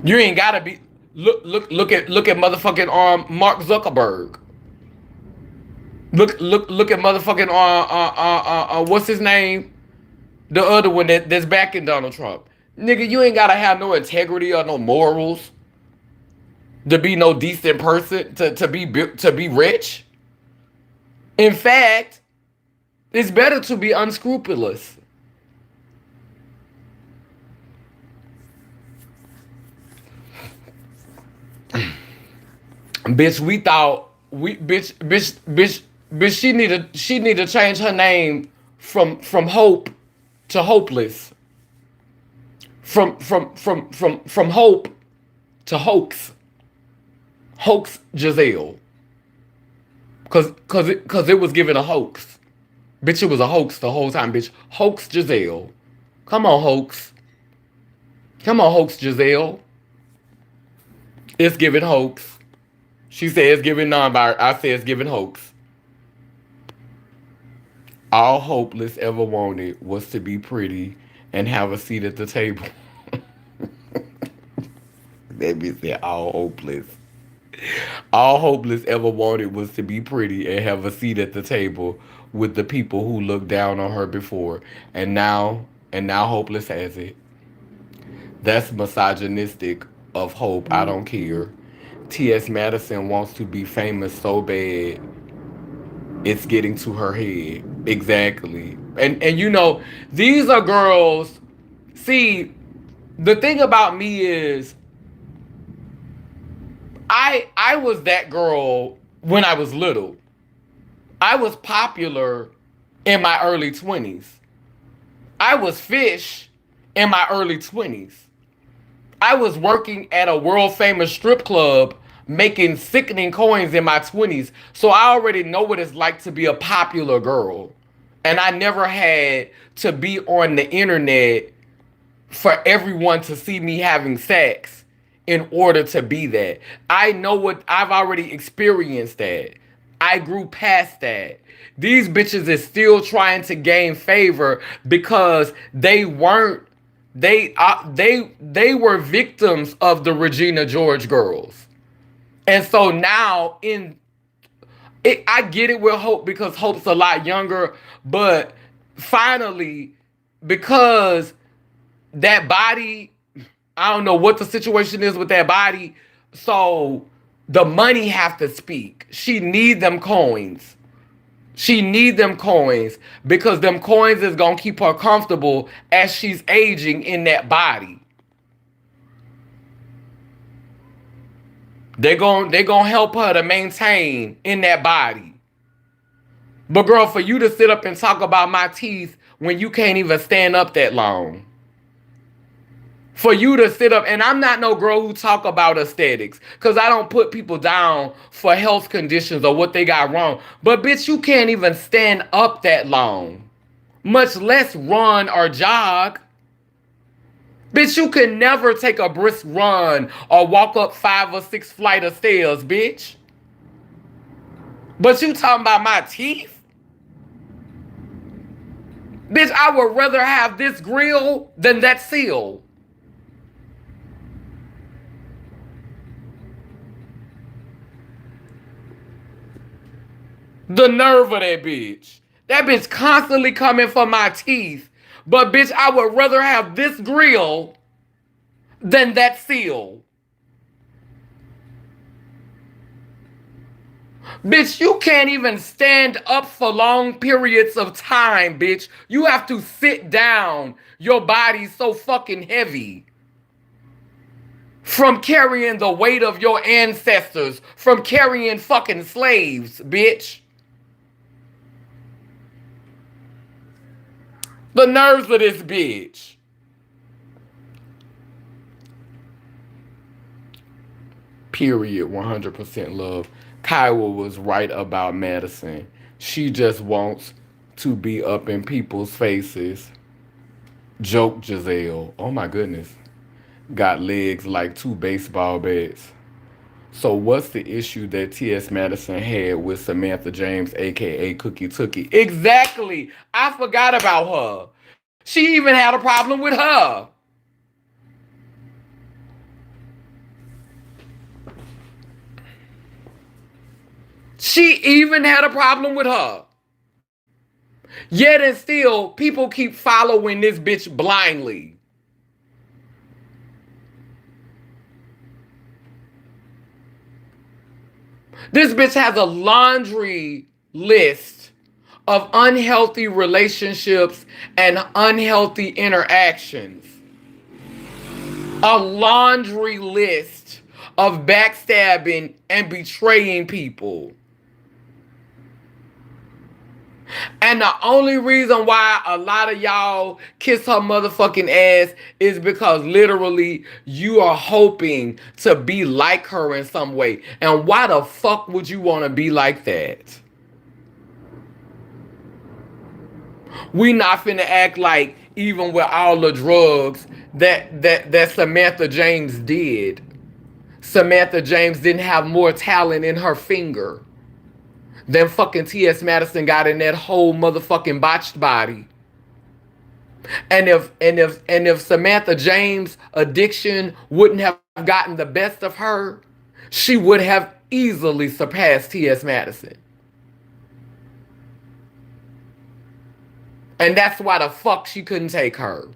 You ain't gotta be. Look at motherfucking Mark Zuckerberg. Look at motherfucking what's his name? The other one that's backing Donald Trump. Nigga, you ain't gotta have no integrity or no morals to be no decent person to be rich. In fact, it's better to be unscrupulous. Bitch, we thought bitch, she need to change her name from hope to hopeless. From hope to hoax. Hoax Giselle. Cause it was given a hoax. Bitch, it was a hoax the whole time, bitch. Hoax Giselle. Come on, hoax. Come on, hoax Giselle. It's giving hoax. She said it's giving non-binary. I said it's giving hoax. All Hopeless ever wanted was to be pretty and have a seat at the table. That bitch said all hopeless. All Hopeless ever wanted was to be pretty and have a seat at the table with the people who looked down on her before. And now Hopeless has it. That's misogynistic of Hope. I don't care. T.S. Madison wants to be famous so bad. It's getting to her head. Exactly. And you know, these are girls. See, the thing about me is I was that girl when I was little. I was popular in my early 20s. I was fish in my early 20s. I was working at a world famous strip club making sickening coins in my 20s. So I already know what it's like to be a popular girl. And I never had to be on the internet for everyone to see me having sex in order to be that. I know what I've already experienced that. I grew past that. These bitches is still trying to gain favor because they were victims of the Regina George girls. And so now I get it with Hope because Hope's a lot younger, but finally, because that body, I don't know what the situation is with that body. So the money have to speak. She need them coins. She need them coins because them coins is gonna keep her comfortable as she's aging in that body. They gonna help her to maintain in that body. But girl, for you to sit up and talk about my teeth when you can't even stand up that long. For you to sit up, and I'm not no girl who talk about aesthetics, because I don't put people down for health conditions or what they got wrong. But bitch, you can't even stand up that long, much less run or jog. Bitch, you can never take a brisk run or walk up 5 or 6 flight of stairs, bitch. But you talking about my teeth? Bitch, I would rather have this grill than that seal. The nerve of that bitch. That bitch constantly coming for my teeth. But bitch, I would rather have this grill than that seal. Bitch, you can't even stand up for long periods of time, bitch. You have to sit down. Your body's so fucking heavy. From carrying the weight of your ancestors. From carrying fucking slaves, bitch. The nerves of this bitch. Period. 100% love. Kiowa was right about Madison. She just wants to be up in people's faces. Joke Giselle. Oh my goodness. Got legs like 2 baseball bats. So what's the issue that T.S. Madison had with Samantha James, aka Cookie Tookie? Exactly. I forgot about her. She even had a problem with her. She even had a problem with her. Yet and still, people keep following this bitch blindly. This bitch has a laundry list of unhealthy relationships and unhealthy interactions. A laundry list of backstabbing and betraying people. And the only reason why a lot of y'all kiss her motherfucking ass is because literally you are hoping to be like her in some way. And why the fuck would you want to be like that? We not finna act like even with all the drugs that Samantha James did, Samantha James didn't have more talent in her finger than fucking T.S. Madison got in that whole motherfucking botched body. And if Samantha James' addiction wouldn't have gotten the best of her, she would have easily surpassed T.S. Madison. And that's why the fuck she couldn't take her.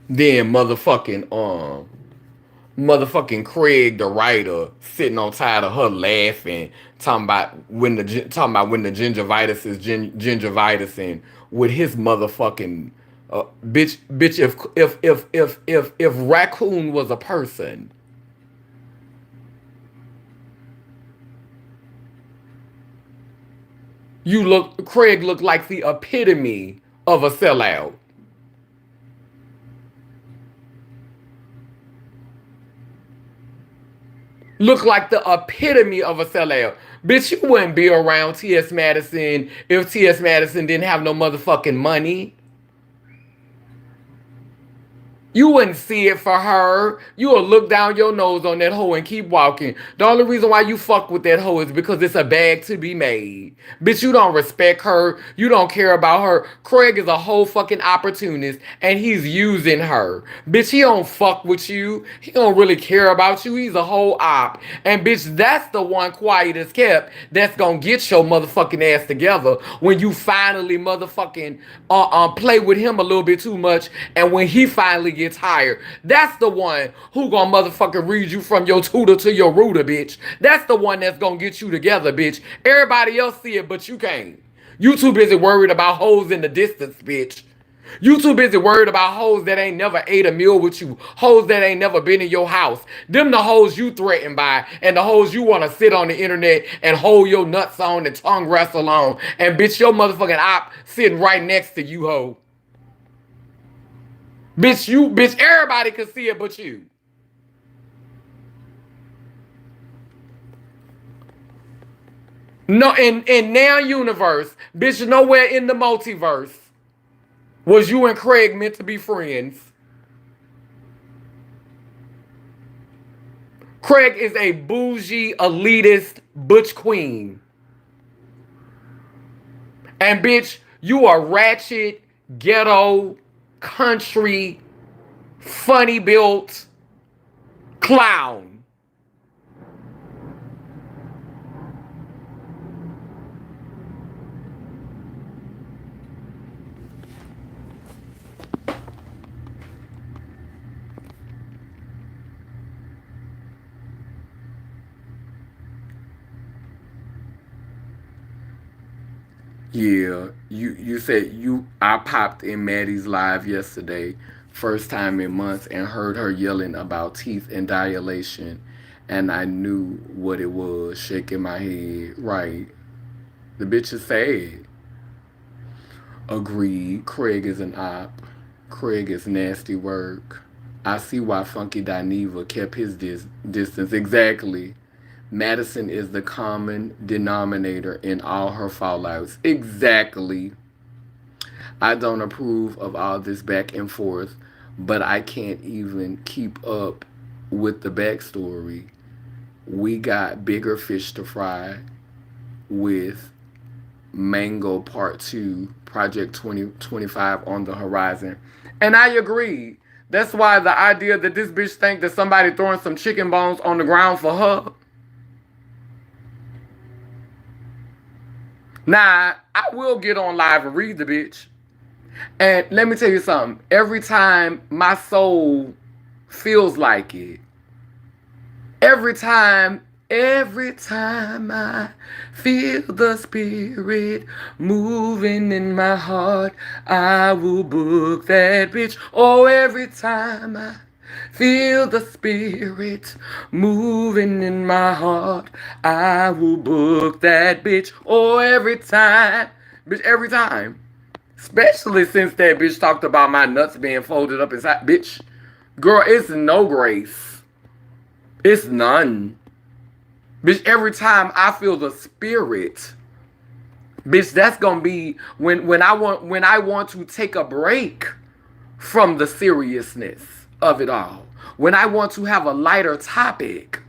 Then motherfucking Craig the writer sitting on side of her laughing, talking about when the gingivitis is gingivitis and with his motherfucking bitch if raccoon was a person, Craig looked like the epitome of a sellout. Look like the epitome of a sellout. Bitch, you wouldn't be around T.S. Madison if T.S. Madison didn't have no motherfucking money. You wouldn't see it for her. You would look down your nose on that hoe and keep walking. The only reason why you fuck with that hoe is because it's a bag to be made. Bitch, you don't respect her. You don't care about her. Craig is a whole fucking opportunist and he's using her. Bitch, he don't fuck with you. He don't really care about you. He's a whole op. And bitch, that's the one quiet as kept that's gonna get your motherfucking ass together when you finally motherfucking play with him a little bit too much and when he finally gets hired. That's the one who gonna motherfucking read you from your tutor to your rooter, bitch. That's the one that's gonna get you together, bitch. Everybody else see it, but you can't. You too busy worried about hoes in the distance, bitch. You too busy worried about hoes that ain't never ate a meal with you. Hoes that ain't never been in your house. Them the hoes you threatened by. And the hoes you want to sit on the internet and hold your nuts on and tongue wrestle on. And bitch, your motherfucking op sitting right next to you, hoe. Bitch, everybody can see it but you. No, in now universe, bitch, nowhere in the multiverse was you and Craig meant to be friends. Craig is a bougie, elitist, butch queen. And bitch, you are ratchet, ghetto, country, funny built clown. Yeah, you said I popped in Maddie's live yesterday, first time in months, and heard her yelling about teeth and dilation, and I knew what it was, shaking my head. Right. The bitch is sad. Agreed. Craig is an op. Craig is nasty work. I see why Funky Dineva kept his distance. Exactly. Madison is the common denominator in all her fallouts. Exactly. I don't approve of all this back and forth, but I can't even keep up with the backstory. We got bigger fish to fry with Mango Part 2, Project 2025 on the horizon. And I agree. That's why the idea that this bitch think that somebody throwing some chicken bones on the ground for her. Now, I will get on live and read the bitch. And let me tell you something. Every time my soul feels like it, every time I feel the spirit moving in my heart, I will book that bitch. Oh, every time I feel the spirit moving in my heart, I will book that bitch. Oh, every time. Bitch, every time. Especially since that bitch talked about my nuts being folded up inside. Bitch, girl, it's no grace. It's none. Bitch, every time I feel the spirit, bitch, that's gonna be when I want to take a break from the seriousness of it all. When I want to have a lighter topic.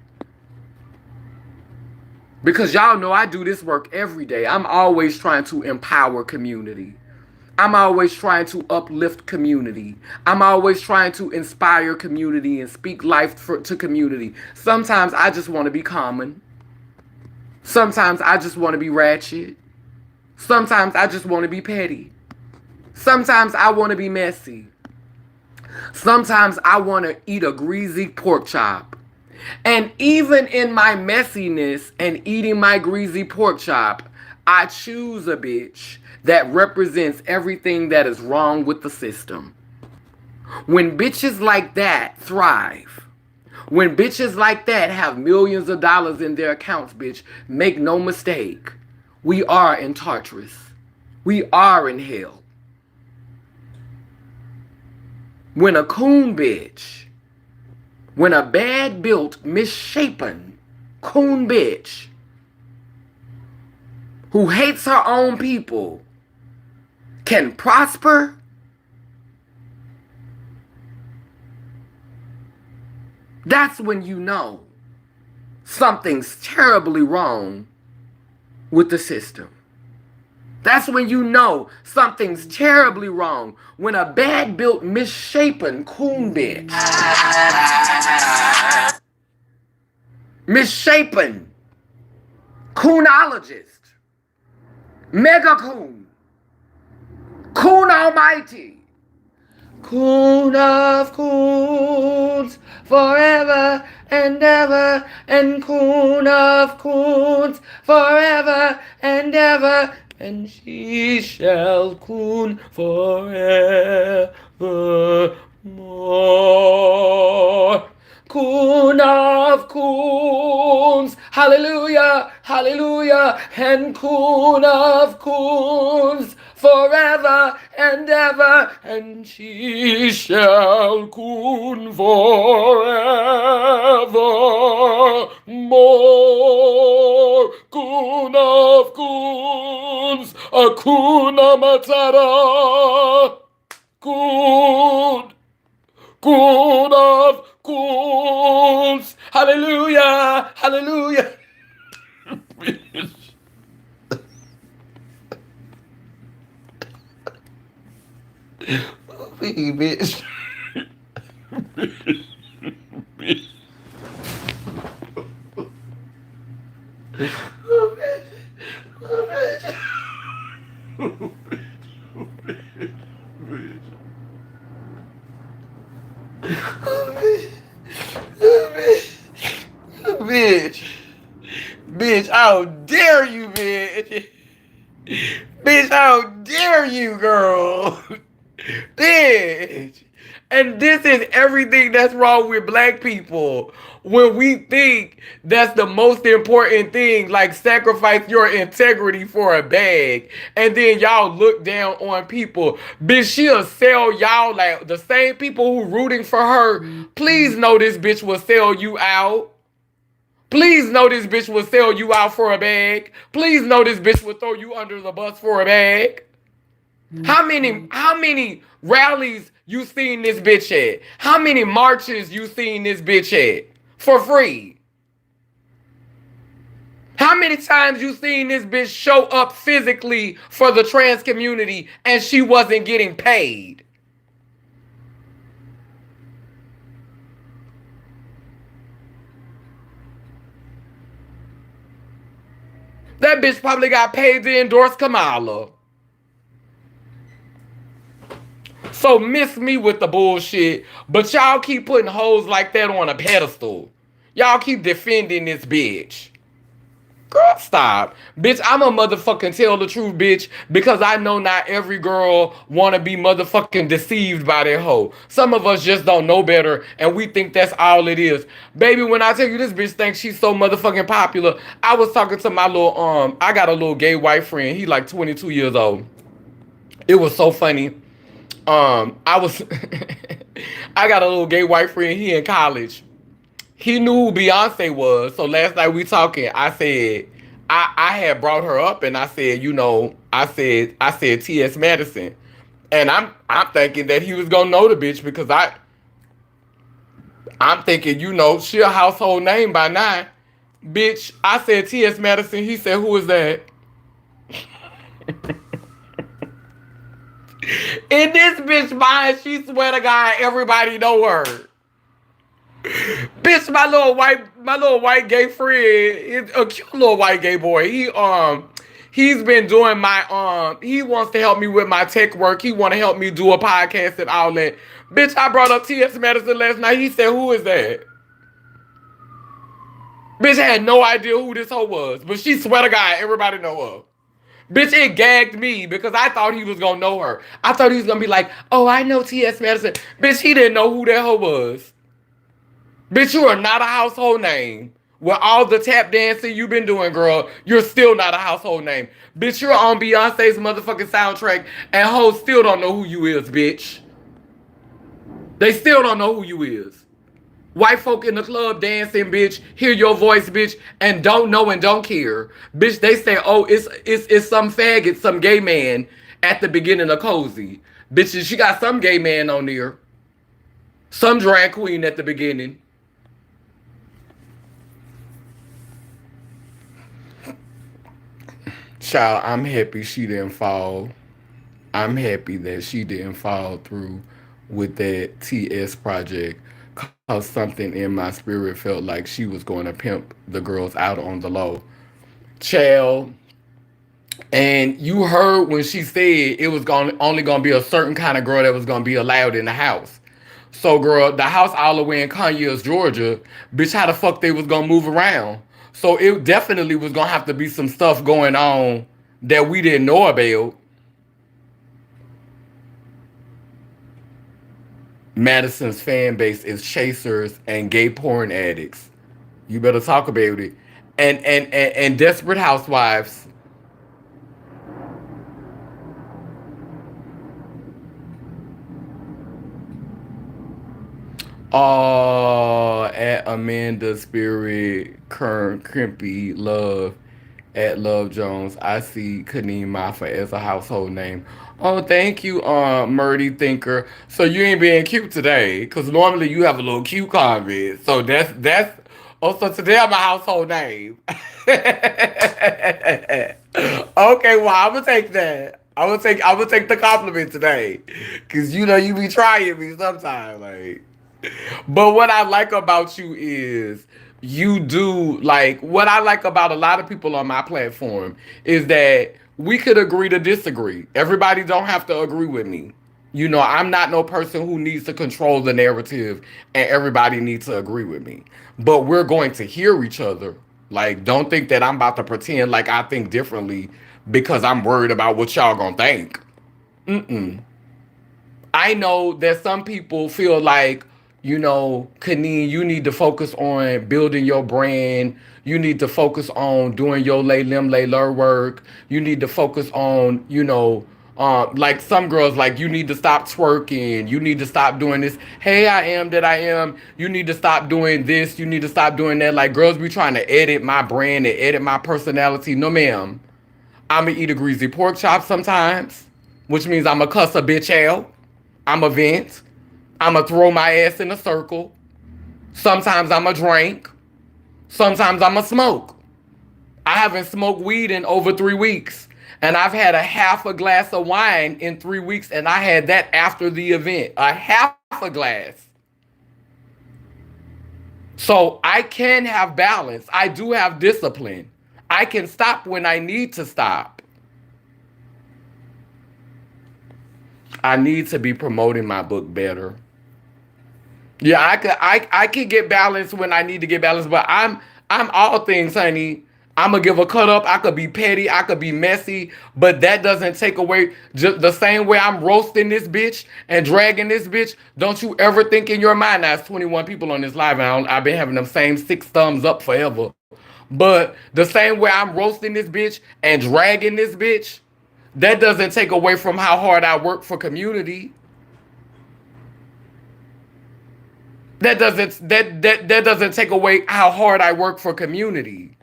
Because y'all know I do this work every day. I'm always trying to empower community. I'm always trying to uplift community. I'm always trying to inspire community and speak life to community. Sometimes I just want to be common. Sometimes I just want to be ratchet. Sometimes I just want to be petty. Sometimes I want to be messy. Sometimes I want to eat a greasy pork chop. And even in my messiness and eating my greasy pork chop, I choose a bitch that represents everything that is wrong with the system. When bitches like that thrive, when bitches like that have millions of dollars in their accounts, bitch, make no mistake, we are in Tartarus. We are in hell. When a coon bitch, when a bad built, misshapen coon bitch who hates her own people can prosper, that's when you know something's terribly wrong with the system. That's when you know something's terribly wrong. When a bad built, misshapen coon bitch, misshapen coonologist, mega coon, coon almighty, coon of coons, forever and ever, and coon of coons, forever and ever, and she shall coon forevermore. Coon of coons, hallelujah, hallelujah, and coon of coons, forever and ever, and she shall coon forevermore. Coon of coons, Hakuna Matata, coon. Coon of coons. Hallelujah. Hallelujah. Hey, bitch. Bitch. Bitch, how dare you, bitch? Bitch, how dare you, girl? Bitch. And this is everything that's wrong with black people. When we think that's the most important thing, like sacrifice your integrity for a bag, and then y'all look down on people. Bitch, she'll sell y'all like the same people who rooting for her. Please know this bitch will sell you out. Please know this bitch will sell you out for a bag. Please know this bitch will throw you under the bus for a bag. How many rallies you seen this bitch at? How many marches you seen this bitch at? For free. How many times you seen this bitch show up physically for the trans community and she wasn't getting paid? That bitch probably got paid to endorse Kamala. So miss me with the bullshit, but y'all keep putting hoes like that on a pedestal. Y'all keep defending this bitch. Girl, stop. Bitch, I'm a motherfucking tell the truth, bitch, because I know not every girl wanna be motherfucking deceived by their hoe. Some of us just don't know better, and we think that's all it is. Baby, when I tell you this bitch thinks she's so motherfucking popular, I was talking to my little, I got a little gay white friend. He like 22 years old. It was so funny. I was, I got a little gay white friend. He in college. He knew who Beyonce was. So last night we talking. I said, I had brought her up, and I said, you know, I said T.S. Madison, and I'm thinking that he was gonna know the bitch because I'm thinking, you know, she a household name by now. Bitch, I said T.S. Madison. He said, who is that? In this bitch mind, she swear to God, everybody know her. Bitch, my little white gay friend, a cute little white gay boy. He's been doing my he wants to help me with my tech work. He want to help me do a podcast and all that. Bitch, I brought up T.S. Madison last night. He said, "Who is that?" Bitch had no idea who this hoe was, but she swear to God, everybody know her. Bitch, it gagged me because I thought he was gonna know her. I thought he was gonna be like, "Oh, I know T.S. Madison." Bitch, he didn't know who that hoe was. Bitch, you are not a household name. With all the tap dancing you've been doing, girl, you're still not a household name. Bitch, you're on Beyonce's motherfucking soundtrack, and hoes still don't know who you is, bitch. They still don't know who you is. White folk in the club dancing, bitch, hear your voice, bitch, and don't know and don't care. Bitch, they say, oh, it's some faggot, some gay man at the beginning of Cozy. Bitch, she got some gay man on there. Some drag queen at the beginning. Child, I'm happy she didn't fall. I'm happy that she didn't fall through with that TS project, cause something in my spirit felt like she was going to pimp the girls out on the low. Child, and you heard when she said it was only gonna be a certain kind of girl that was gonna be allowed in the house. So, girl, the house all the way in Conyers, Georgia, bitch, how the fuck they was gonna move around? So it definitely was gonna have to be some stuff going on that we didn't know about. Madison's fan base is chasers and gay porn addicts. You better talk about it. And desperate housewives. Oh, at Amanda Spirit, Kern, Crimpy, Love, at Love Jones. I see Kaneem Maffa as a household name. Oh, thank you, Murdy Thinker. So you ain't being cute today, cause normally you have a little cute comment. So that's. Oh, so today I'm a household name. Okay, well I'm gonna take that. I'm gonna take the compliment today, cause you know you be trying me sometimes, like. But what I like about you is you do like what I like about a lot of people on my platform is that we could agree to disagree. Everybody don't have to agree with me. You know, I'm not no person who needs to control the narrative and everybody needs to agree with me. But we're going to hear each other. Like, don't think that I'm about to pretend like I think differently because I'm worried about what y'all gonna think. Mm-mm. I know that some people feel like, you know, Kaneen, you need to focus on building your brand. You need to focus on doing your lay lim lay lur work. You need to focus on, you know, like some girls, like you need to stop twerking. You need to stop doing this. Hey, I am that I am. You need to stop doing this. You need to stop doing that. Like girls be trying to edit my brand and edit my personality. No, ma'am. I'ma eat a greasy pork chop sometimes, which means I'ma cuss a bitch out. I'ma vent. I'ma throw my ass in a circle. Sometimes I'ma drink. Sometimes I'ma smoke. I haven't smoked weed in over 3 weeks. And I've had a half a glass of wine in 3 weeks, and I had that after the event. A half a glass. So I can have balance. I do have discipline. I can stop when I need to stop. I need to be promoting my book better. Yeah, I could get balanced when I need to get balanced, but I'm all things, honey. I'm gonna give a cut up. I could be petty. I could be messy, but that doesn't take away just the same way I'm roasting this bitch and dragging this bitch. Don't you ever think in your mind, now it's 21 people on this live, and I've been having them same 6 thumbs up forever. But the same way I'm roasting this bitch and dragging this bitch, that doesn't take away from how hard I work for community. That doesn't take away how hard I work for community.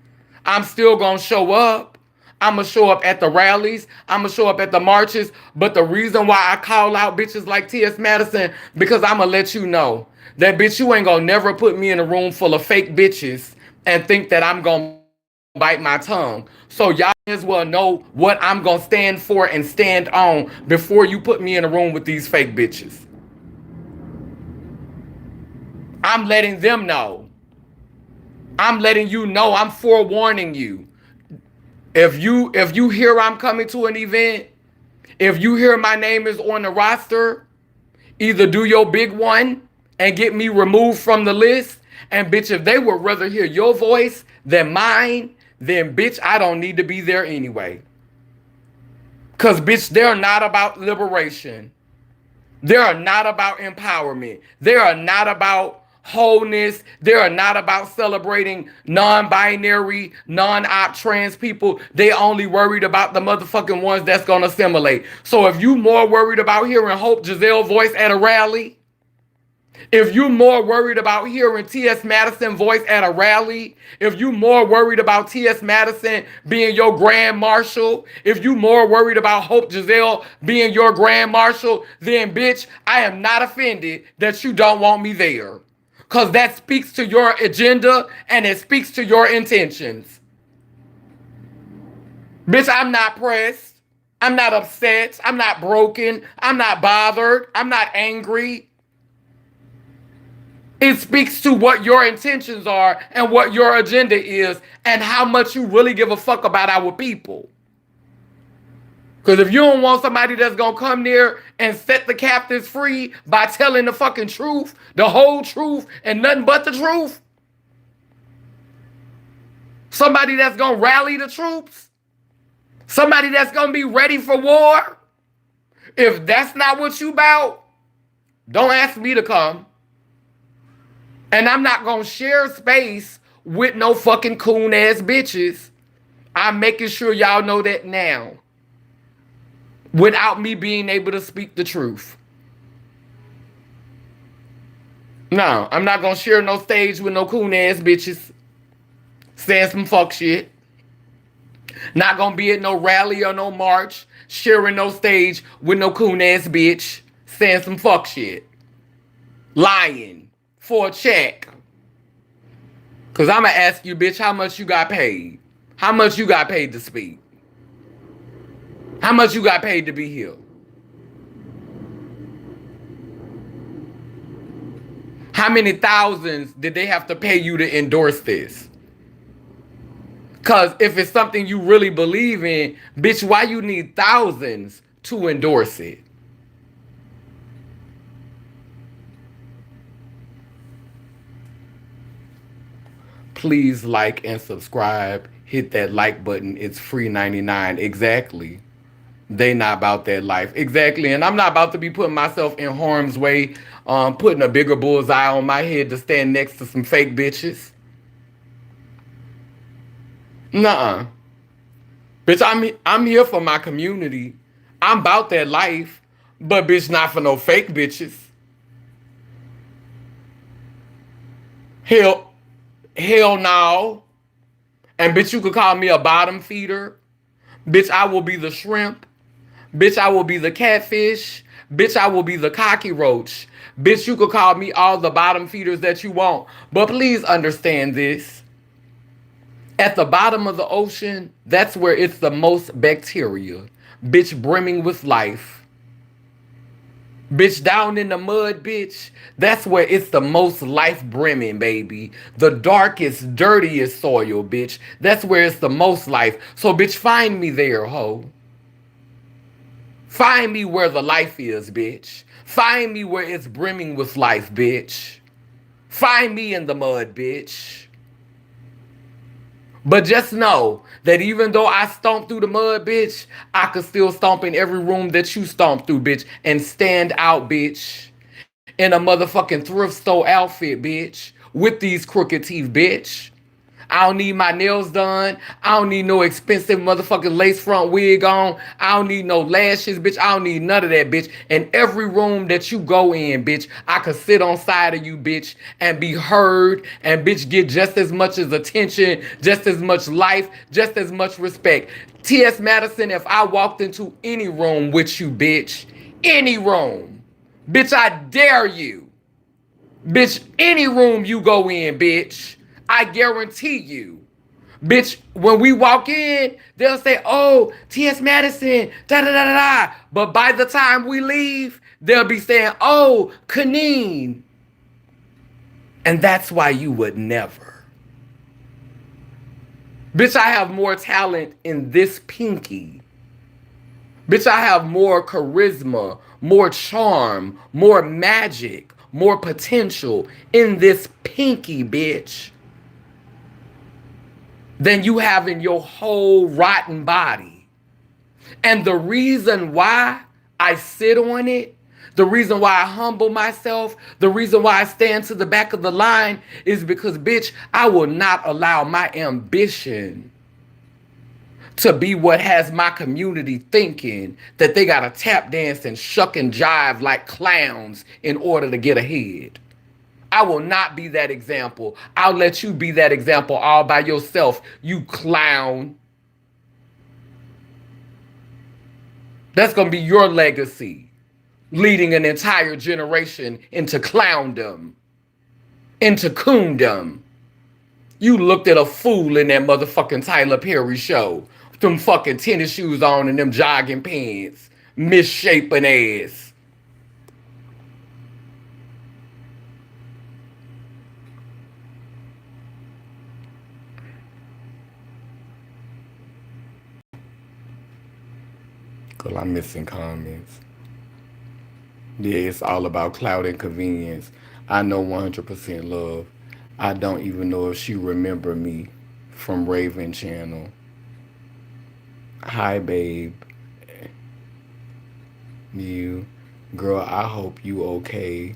I'm still gonna show up. I'm gonna show up at the rallies. I'm gonna show up at the marches. But the reason why I call out bitches like T.S. Madison, because I'm gonna let you know that bitch, you ain't gonna never put me in a room full of fake bitches and think that I'm gonna bite my tongue. So y'all as well know what I'm gonna stand for and stand on before you put me in a room with these fake bitches. I'm letting them know. I'm letting you know. I'm forewarning you. If you hear I'm coming to an event, if you hear my name is on the roster, either do your big one and get me removed from the list. And bitch, if they would rather hear your voice than mine, then bitch, I don't need to be there anyway. Cause bitch, they're not about liberation. They are not about empowerment. They are not about wholeness. They are not about celebrating non-binary, non-op trans people. They only worried about the motherfucking ones that's gonna assimilate. So if you more worried about hearing Hope Giselle voice at a rally, if you're more worried about hearing T.S. Madison voice at a rally, if you're more worried about T.S. Madison being your grand marshal, if you're more worried about Hope Giselle being your grand marshal, then bitch, I am not offended that you don't want me there. Because that speaks to your agenda and it speaks to your intentions. Bitch, I'm not pressed. I'm not upset. I'm not broken. I'm not bothered. I'm not angry. It speaks to what your intentions are and what your agenda is and how much you really give a fuck about our people. Because if you don't want somebody that's going to come there and set the captives free by telling the fucking truth, the whole truth, and nothing but the truth, somebody that's going to rally the troops, somebody that's going to be ready for war, if that's not what you about, don't ask me to come. And I'm not going to share space with no fucking coon ass bitches. I'm making sure y'all know that now. Without me being able to speak the truth. No, I'm not going to share no stage with no coon ass bitches saying some fuck shit. Not going to be at no rally or no march sharing no stage with no coon ass bitch saying some fuck shit. Lying. For a check. Because I'm going to ask you, bitch, how much you got paid? How much you got paid to speak? How much you got paid to be here? How many thousands did they have to pay you to endorse this? Because if it's something you really believe in, bitch, why you need thousands to endorse it? Please like and subscribe. Hit that like button. It's free 99. Exactly. They not about that life. Exactly. And I'm not about to be putting myself in harm's way, putting a bigger bullseye on my head to stand next to some fake bitches. Nuh-uh. Bitch, I'm here for my community. I'm about that life. But bitch, not for no fake bitches. Hell no. And bitch, you could call me a bottom feeder. Bitch, I will be the shrimp. Bitch, I will be the catfish. Bitch, I will be the cocky roach. Bitch, you could call me all the bottom feeders that you want. But please understand this. At the bottom of the ocean, that's where it's the most bacteria. Bitch, brimming with life. Bitch, down in the mud, bitch, that's where it's the most life brimming, baby. The darkest, dirtiest soil, bitch. That's where it's the most life. So, bitch, find me there, ho. Find me where the life is, bitch. Find me where it's brimming with life, bitch. Find me in the mud, bitch. But just know that even though I stomp through the mud, bitch, I could still stomp in every room that you stomp through, bitch, and stand out, bitch, in a motherfucking thrift store outfit, bitch, with these crooked teeth, bitch. I don't need my nails done. I don't need no expensive motherfucking lace front wig on. I don't need no lashes, bitch. I don't need none of that, bitch. In every room that you go in, bitch, I could sit on side of you, bitch, and be heard, and bitch get just as much as attention, just as much life, just as much respect. T.S. Madison, if I walked into any room with you, bitch, any room, bitch, I dare you. Bitch, any room you go in, bitch, I guarantee you. Bitch, when we walk in, they'll say, oh, T.S. Madison, da-da-da-da-da. But by the time we leave, they'll be saying, oh, Kaneen. And that's why you would never. Bitch, I have more talent in this pinky. Bitch, I have more charisma, more charm, more magic, more potential in this pinky, bitch, than you have in your whole rotten body. And the reason why I sit on it, the reason why I humble myself, the reason why I stand to the back of the line is because, bitch, I will not allow my ambition to be what has my community thinking that they gotta tap dance and shuck and jive like clowns in order to get ahead. I will not be that example. I'll let you be that example all by yourself, you clown. That's gonna be your legacy, leading an entire generation into clowndom, into coondom. You looked at a fool in that motherfucking Tyler Perry show. Them fucking tennis shoes on and them jogging pants. Misshapen ass. Cause I'm missing comments. Yeah, it's all about clout and convenience. I know 100% love. I don't even know if she remember me from Raven Channel. Hi, babe. You. Girl, I hope you okay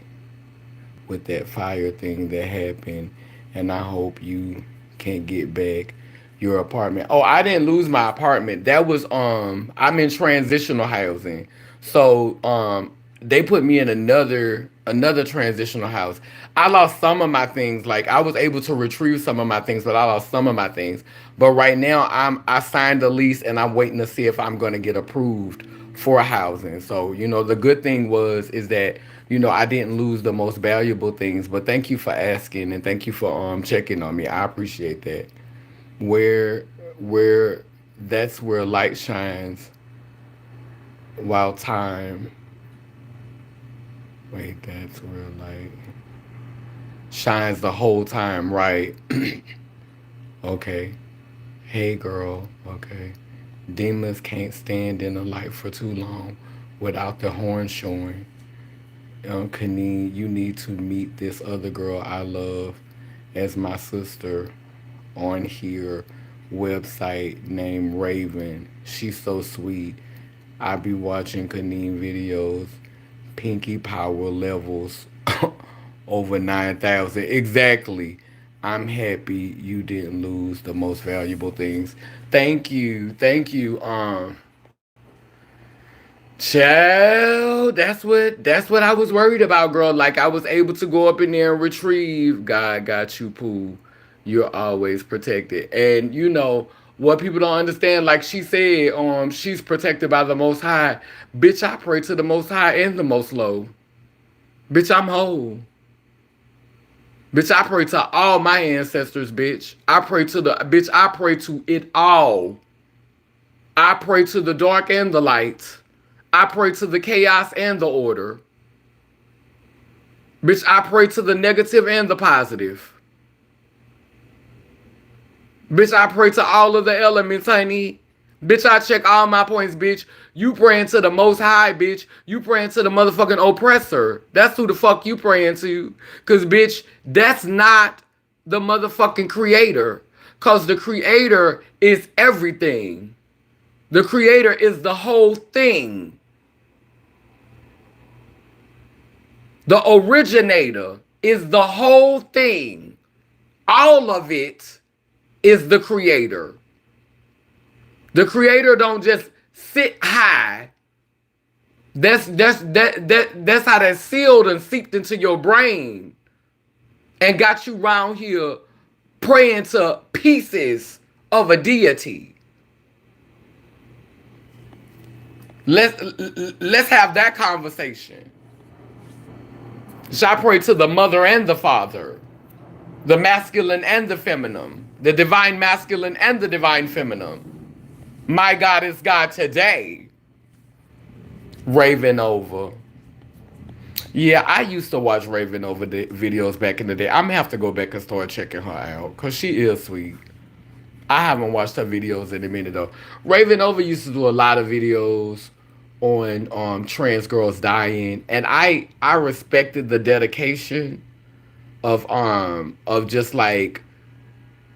with that fire thing that happened. And I hope you can get back your apartment. Oh, I didn't lose my apartment. That was I'm in transitional housing. So they put me in another transitional house. I lost some of my things. Like I was able to retrieve some of my things, but I lost some of my things. But right now I signed a lease and I'm waiting to see if I'm gonna get approved for housing. So, the good thing is that, I didn't lose the most valuable things. But thank you for asking and thank you for checking on me. I appreciate that. Where where that's where light shines while time wait, that's where light shines the whole time, right? Okay. Hey girl, okay. Demons can't stand in the light for too long without the horn showing. Kaneen, you need to meet this other girl I love as my sister on here website named Raven. She's so sweet. I be watching Kaneen videos, Pinky Power levels over 9,000. Exactly. I'm happy you didn't lose the most valuable things. Thank you. Thank you. Child, that's what I was worried about, girl. Like I was able to go up in there and retrieve. God got you, Pooh. You're always protected. And what people don't understand, like she said, she's protected by the most high. Bitch, I pray to the most high and the most low. Bitch, I'm whole. Bitch, I pray to all my ancestors, bitch. I pray to it all. I pray to the dark and the light. I pray to the chaos and the order. Bitch, I pray to the negative and the positive. Bitch, I pray to all of the elements, honey. Bitch, I check all my points, bitch. You praying to the most high, bitch. You praying to the motherfucking oppressor. That's who the fuck you praying to. Cause bitch, that's not the motherfucking creator. Cause the creator is everything. The creator is the whole thing. The originator is the whole thing. All of it is the creator. The creator don't just sit high. That's how that sealed and seeped into your brain and got you around here praying to pieces of a deity. Let's have that conversation. So I pray to the mother and the father, the masculine and the feminine, the divine masculine and the divine feminine. My God is God today. Raven Over. Yeah, I used to watch Raven Over the videos back in the day. I'm gonna have to go back and start checking her out because she is sweet. I haven't watched her videos in a minute though. Raven Over used to do a lot of videos on trans girls dying, and I respected the dedication of just like,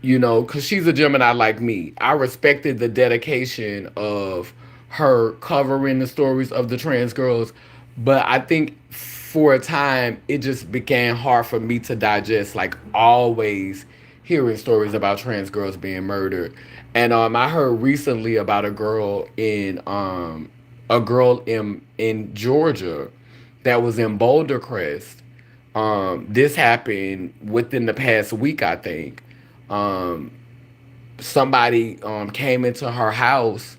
because she's a Gemini like me. I respected the dedication of her covering the stories of the trans girls, but I think for a time it just became hard for me to digest, like always hearing stories about trans girls being murdered. And I heard recently about a girl in Georgia that was in Boulder Crest. This happened within the past week, I think. Um, Somebody came into her house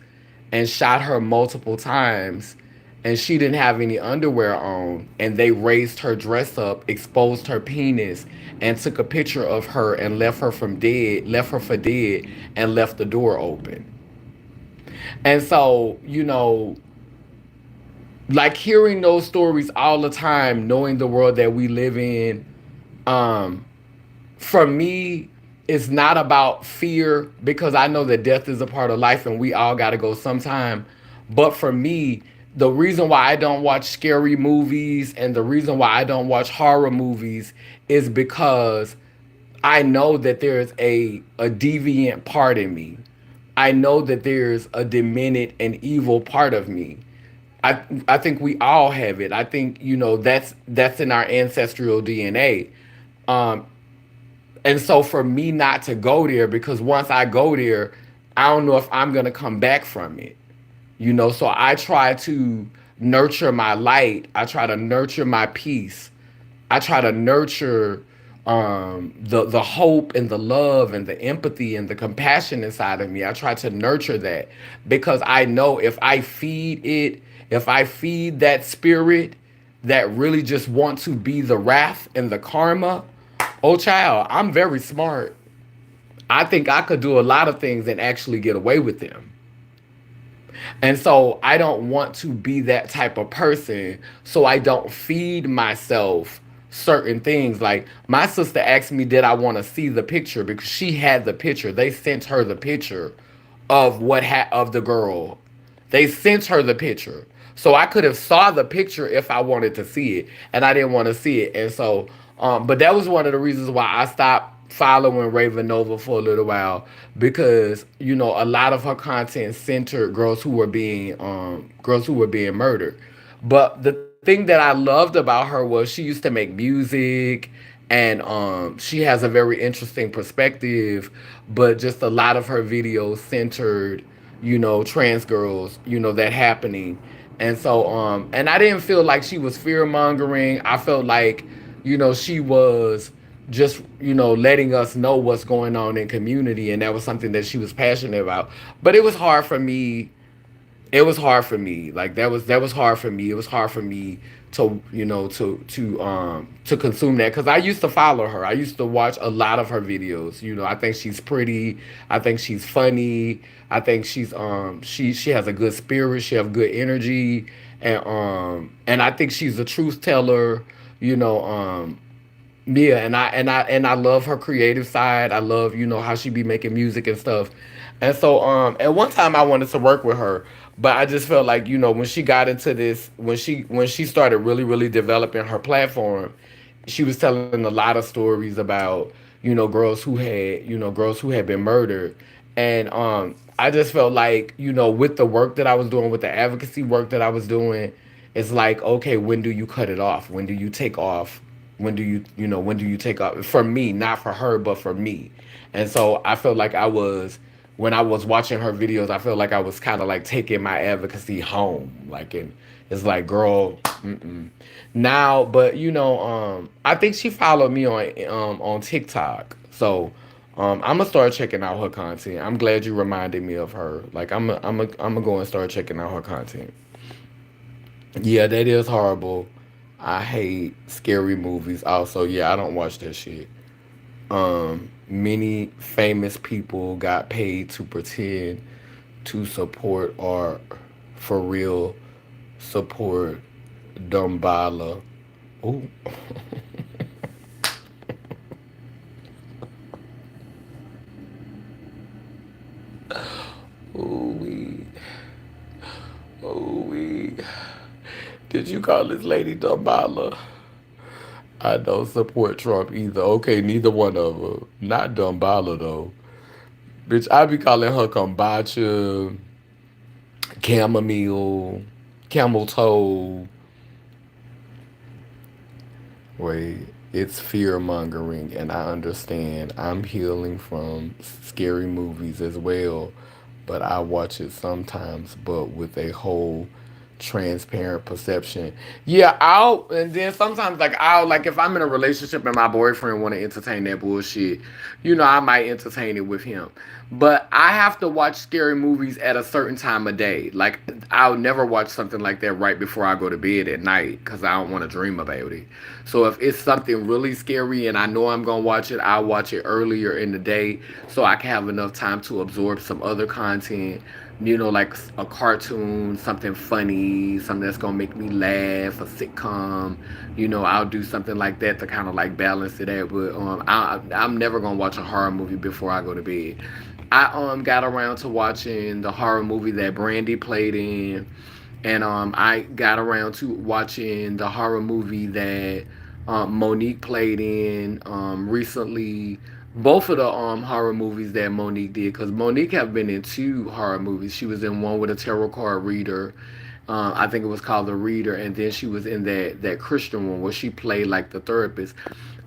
and shot her multiple times, and she didn't have any underwear on, and they raised her dress up, exposed her penis, and took a picture of her and left her for dead, and left the door open. And so, like hearing those stories all the time, knowing the world that we live in, um, for me, it's not about fear because I know that death is a part of life and we all got to go sometime. But for me, the reason why I don't watch scary movies and the reason why I don't watch horror movies is because I know that there's a deviant part in me. I know that there's a demented and evil part of me. I think we all have it. I think that's in our ancestral DNA. Um, and so for me not to go there, because once I go there, I don't know if I'm gonna come back from it. So I try to nurture my light. I try to nurture my peace. I try to nurture the hope and the love and the empathy and the compassion inside of me. I try to nurture that because I know if I feed that spirit that really just want to be the wrath and the karma, oh child, I'm very smart. I think I could do a lot of things and actually get away with them. And so I don't want to be that type of person. So I don't feed myself certain things. Like my sister asked me, did I want to see the picture? Because she had the picture. They sent her the picture of the girl. They sent her the picture. So I could have saw the picture if I wanted to see it. And I didn't want to see it. And so, but that was one of the reasons why I stopped following Raven Nova for a little while because a lot of her content centered girls who were being murdered. But the thing that I loved about her was she used to make music, and she has a very interesting perspective, but just a lot of her videos centered trans girls, that happening. And so and I didn't feel like she was fear mongering. I felt like she was just letting us know what's going on in community, and that was something that she was passionate about. But it was hard for me. Like that was hard for me. It was hard for me to to consume that because I used to follow her. I used to watch a lot of her videos. I think she's pretty. I think she's funny. I think she has a good spirit. She has good energy, and I think she's a truth teller. You know Yeah, and I love her creative side. I love how she be making music and stuff. And so at one time I wanted to work with her, but I just felt like when she got into this, when she started really developing her platform, she was telling a lot of stories about girls who had been murdered. And I just felt like with the work that I was doing, with the advocacy work that I was doing, it's like, okay, when do you cut it off? When do you take off? When do you take off? For me, not for her, but for me. And so I felt like when I was watching her videos, I felt like I was kind of like taking my advocacy home. Like, and it's like, girl, mm-mm. Now, but I think she followed me on TikTok. So I'm gonna start checking out her content. I'm glad you reminded me of her. Like, I'm gonna go and start checking out her content. Yeah, that is horrible. I hate scary movies. Also, yeah, I don't watch that shit. Many famous people got paid to pretend to support or for real support Dumbala. Ooh. Did you call this lady Dumbala? I don't support Trump either. Okay, neither one of them. Not Dumbala though. Bitch, I be calling her kombucha, chamomile, camel toe. Wait, it's fear mongering, and I understand. I'm healing from scary movies as well, but I watch it sometimes, but with a whole transparent perception. Yeah, and then sometimes like if I'm in a relationship and my boyfriend want to entertain that bullshit, I might entertain it with him. But I have to watch scary movies at a certain time of day. Like I'll never watch something like that right before I go to bed at night because I don't want to dream about it. So if it's something really scary and I know I'm gonna watch it, I'll watch it earlier in the day so I can have enough time to absorb some other content. Like a cartoon, something funny, something that's gonna make me laugh, a sitcom. I'll do something like that to kind of like balance it out. But I'm never gonna watch a horror movie before I go to bed. I got around to watching the horror movie that Brandy played in, and I got around to watching the horror movie that Monique played in recently. Both of the horror movies that Monique did, because Monique have been in two horror movies. She was in one with a tarot card reader. I think it was called The Reader, and then she was in that Christian one where she played like the therapist.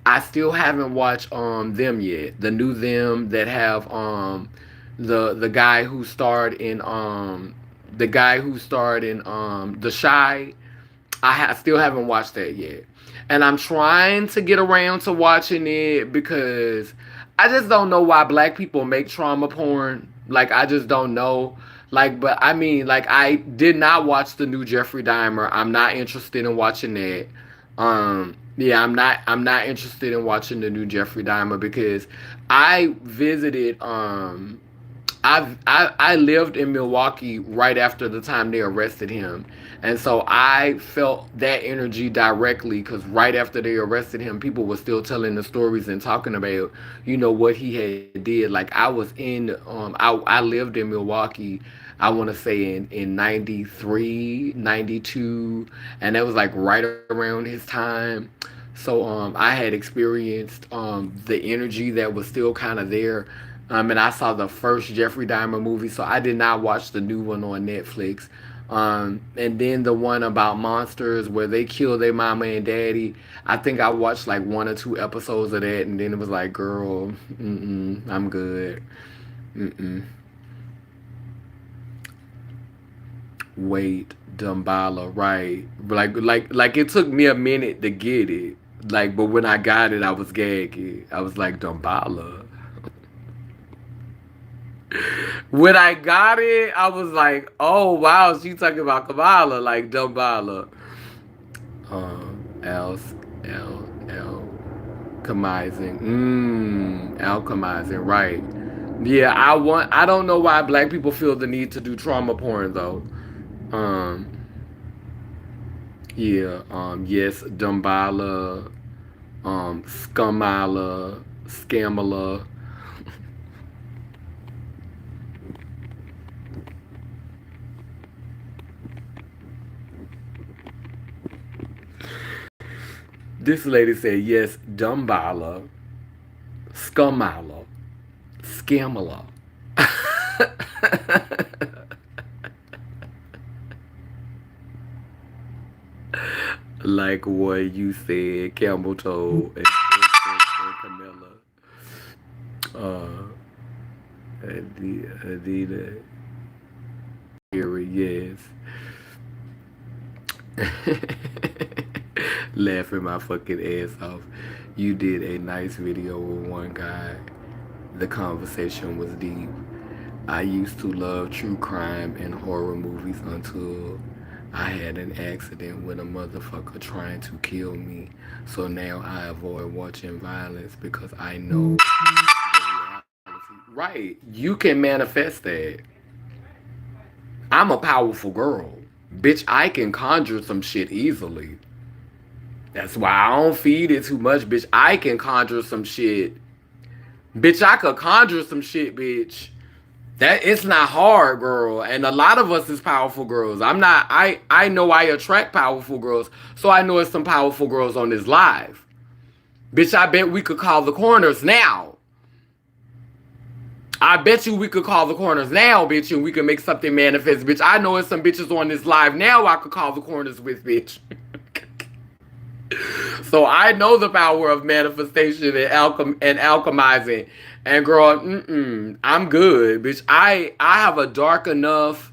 I still haven't watched them yet. The new them that have the guy who starred in The Shy. Still haven't watched that yet. And I'm trying to get around to watching it because I just don't know why black people make trauma porn. Like, I just don't know. Like, but I mean, like, I did not watch the new Jeffrey Dahmer. I'm not interested in watching that. Yeah, I'm not interested in watching the new Jeffrey Dahmer because I visited I lived in Milwaukee right after the time they arrested him, and so I felt that energy directly because right after they arrested him, people were still telling the stories and talking about what he had did. Like I was in I lived in Milwaukee. I want to say in 93, 92, and that was like right around his time. So I had experienced the energy that was still kind of there. And I saw the first Jeffrey Dahmer movie, so I did not watch the new one on Netflix. And then the one about monsters where they kill their mama and daddy. I think I watched like one or two episodes of that, and then it was like, girl, I'm good. Mm-mm. Wait, Dumbala, right? Like it took me a minute to get it. Like, but when I got it, I was gagging. I was like, Dumbala. When I got it, I was like, "Oh wow, she talking about Kabbalah, like Dumbala." Al, Al, alchemizing, alchemizing, right? Yeah, I don't know why black people feel the need to do trauma porn though. Um, yeah, yes, Dumbala, Scamala, Scamala. This lady said yes, Dumbala, Scamala, Scamala. Like what you said, camel toe and Camilla. Uh, Adida, yes. Laughing my fucking ass off. You did a nice video with one guy. The conversation was deep. I used to love true crime and horror movies until I had an accident with a motherfucker trying to kill me. So now I avoid watching violence because I know the reality. Right. You can manifest that. I'm a powerful girl. Bitch, I can conjure some shit easily. That's why I don't feed it too much, bitch. I can conjure some shit. Bitch, I could conjure some shit, bitch. That it's not hard, girl. And a lot of us is powerful girls. I'm not I know I attract powerful girls. So I know it's some powerful girls on this live. Bitch, I bet we could call the corners now. I bet you we could call the corners now, bitch, and we can make something manifest, bitch. I know it's some bitches on this live now I could call the corners with, bitch. So I know the power of manifestation and alchemizing. And girl, I'm good, bitch. I have a dark enough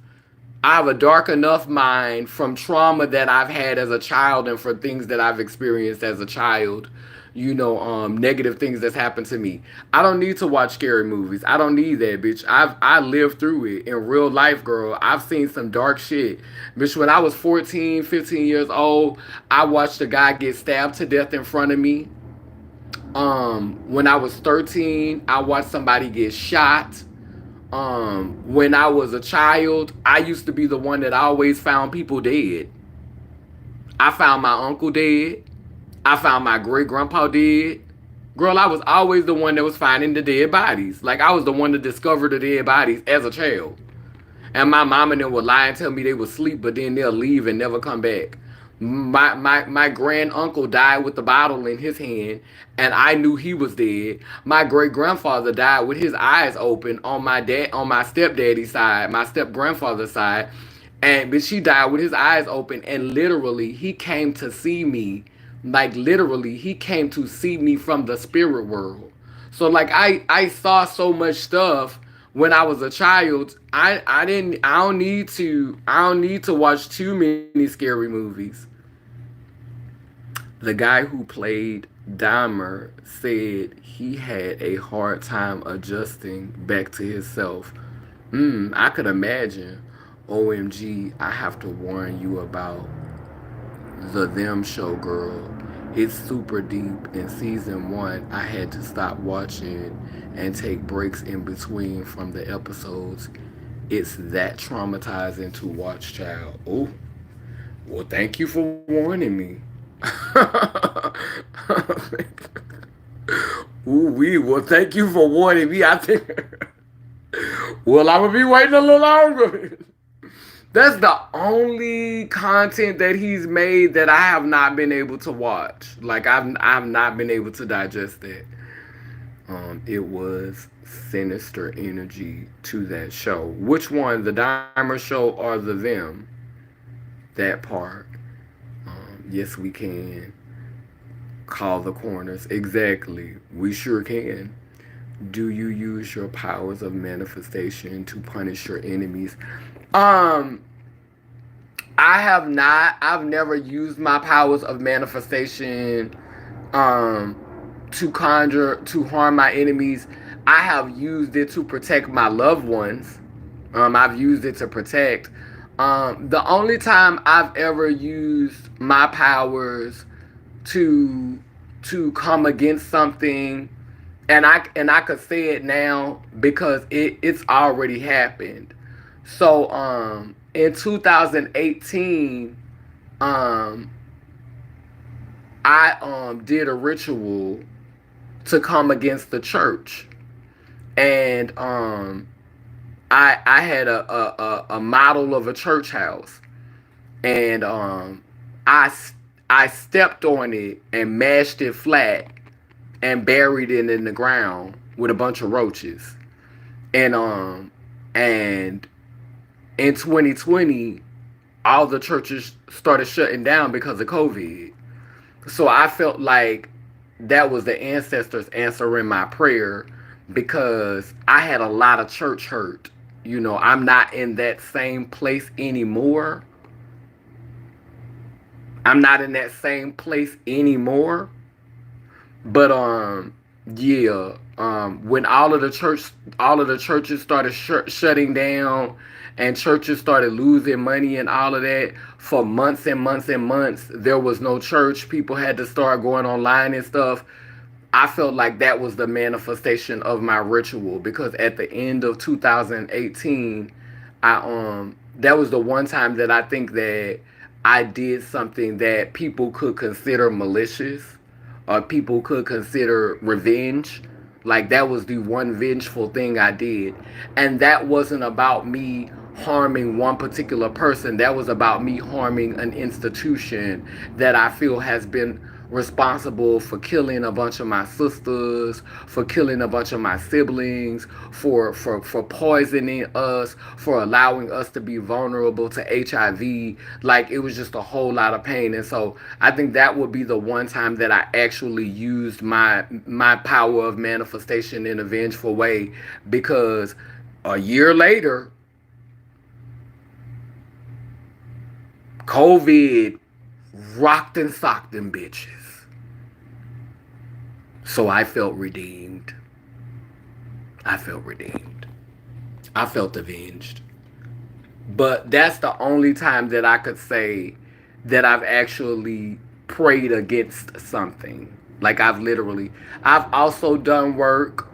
mind from trauma that I've had as a child and for things that I've experienced as a child. Negative things that's happened to me. I don't need to watch scary movies. I don't need that, bitch. I lived through it in real life, girl. I've seen some dark shit. Bitch, when I was 14, 15 years old, I watched a guy get stabbed to death in front of me. When I was 13, I watched somebody get shot. When I was a child, I used to be the one that always found people dead. I found my uncle dead. I found my great grandpa dead. Girl, I was always the one that was finding the dead bodies. Like, I was the one to discover the dead bodies as a child. And my mom and them would lie and tell me they would sleep, but then they'll leave and never come back. My grand uncle died with the bottle in his hand, and I knew he was dead. My great grandfather died with his eyes open on my stepdaddy's side, my step grandfather's side, but she died with his eyes open, and literally he came to see me, like literally he came to see me from the spirit world. So like I saw so much stuff when I was a child. I don't need to watch too many scary movies. The guy who played Dahmer said he had a hard time adjusting back to himself. I could imagine. OMG, I have to warn you about the Them Show, girl. It's super deep. In season 1, I had to stop watching and take breaks in between from the episodes. It's that traumatizing to watch, child. Oh, well, thank you for warning me. Well, thank you for warning me. I think. Well, I'm gonna be waiting a little longer. That's the only content that he's made that I have not been able to watch. Like I've not been able to digest that. It was sinister energy to that show. Which one, the Dahmer show or the Them? That part. Yes, we can call the corners. Exactly. We sure can. Do you use your powers of manifestation to punish your enemies? Um, I have not. I've never used my powers of manifestation um to harm my enemies. I have used it to protect my loved ones. I've used it to protect. The only time I've ever used my powers to come against something, and I could say it now because it's already happened. So in 2018, um I did a ritual to come against the church, and I had a model of a church house, and I I stepped on it and mashed it flat and buried it in the ground with a bunch of roaches. And in 2020, all the churches started shutting down because of COVID. So I felt like that was the ancestors answering my prayer, because I had a lot of church hurt. I'm not in that same place anymore. I'm not in that same place anymore. But yeah, when all of the churches started shutting down, and churches started losing money and all of that for months and months and months, there was no church. People had to start going online and stuff. I felt like that was the manifestation of my ritual, because at the end of 2018, that was the one time that I think that I did something that people could consider malicious, or people could consider revenge. Like that was the one vengeful thing I did. And that wasn't about me harming one particular person. That was about me harming an institution that I feel has been responsible for killing a bunch of my sisters, for killing a bunch of my siblings, for poisoning us, for allowing us to be vulnerable to HIV. Like it was just a whole lot of pain. And so I think that would be the one time that I actually used my power of manifestation in a vengeful way, because a year later, COVID rocked and socked them bitches. So I felt redeemed. I felt redeemed. I felt avenged. But that's the only time that I could say that I've actually prayed against something. Like I've also done work.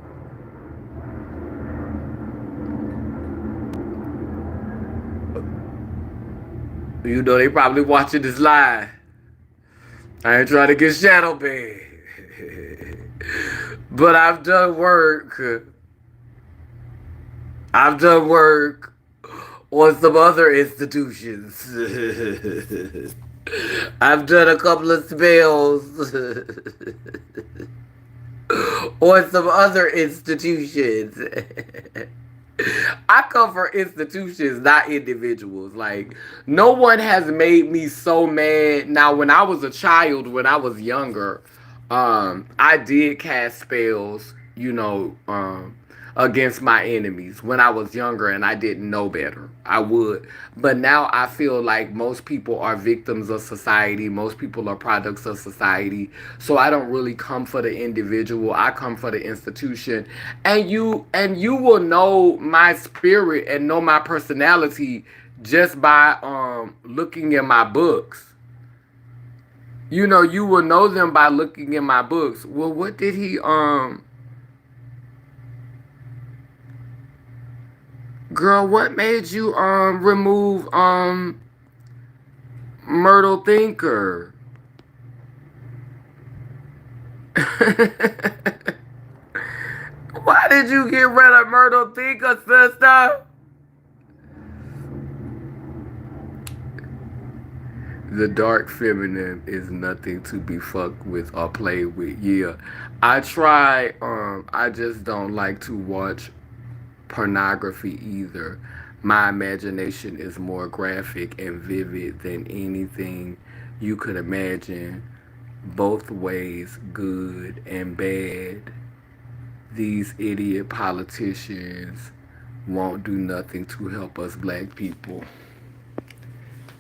You know, they probably watching this live. I ain't trying to get shadow banned. But I've done work. I've done work on some other institutions. I've done a couple of spells on some other institutions. I come for institutions, not individuals. Like, no one has made me so mad. Now, when I was a child, when I was younger, I did cast spells, against my enemies when I was younger and I didn't know better. I would. But now I feel like most people are victims of society. Most people are products of society. So I don't really come for the individual. I come for the institution. And you will know my spirit and know my personality just by looking in my books. You will know them by looking in my books. Well, what did he Girl, what made you remove Myrtle Thinker? Why did you get rid of Myrtle Thinker, sister? The dark feminine is nothing to be fucked with or played with. Yeah. I just don't like to watch pornography either. My imagination is more graphic and vivid than anything you could imagine, both ways, good and bad. These idiot politicians won't do nothing to help us black people.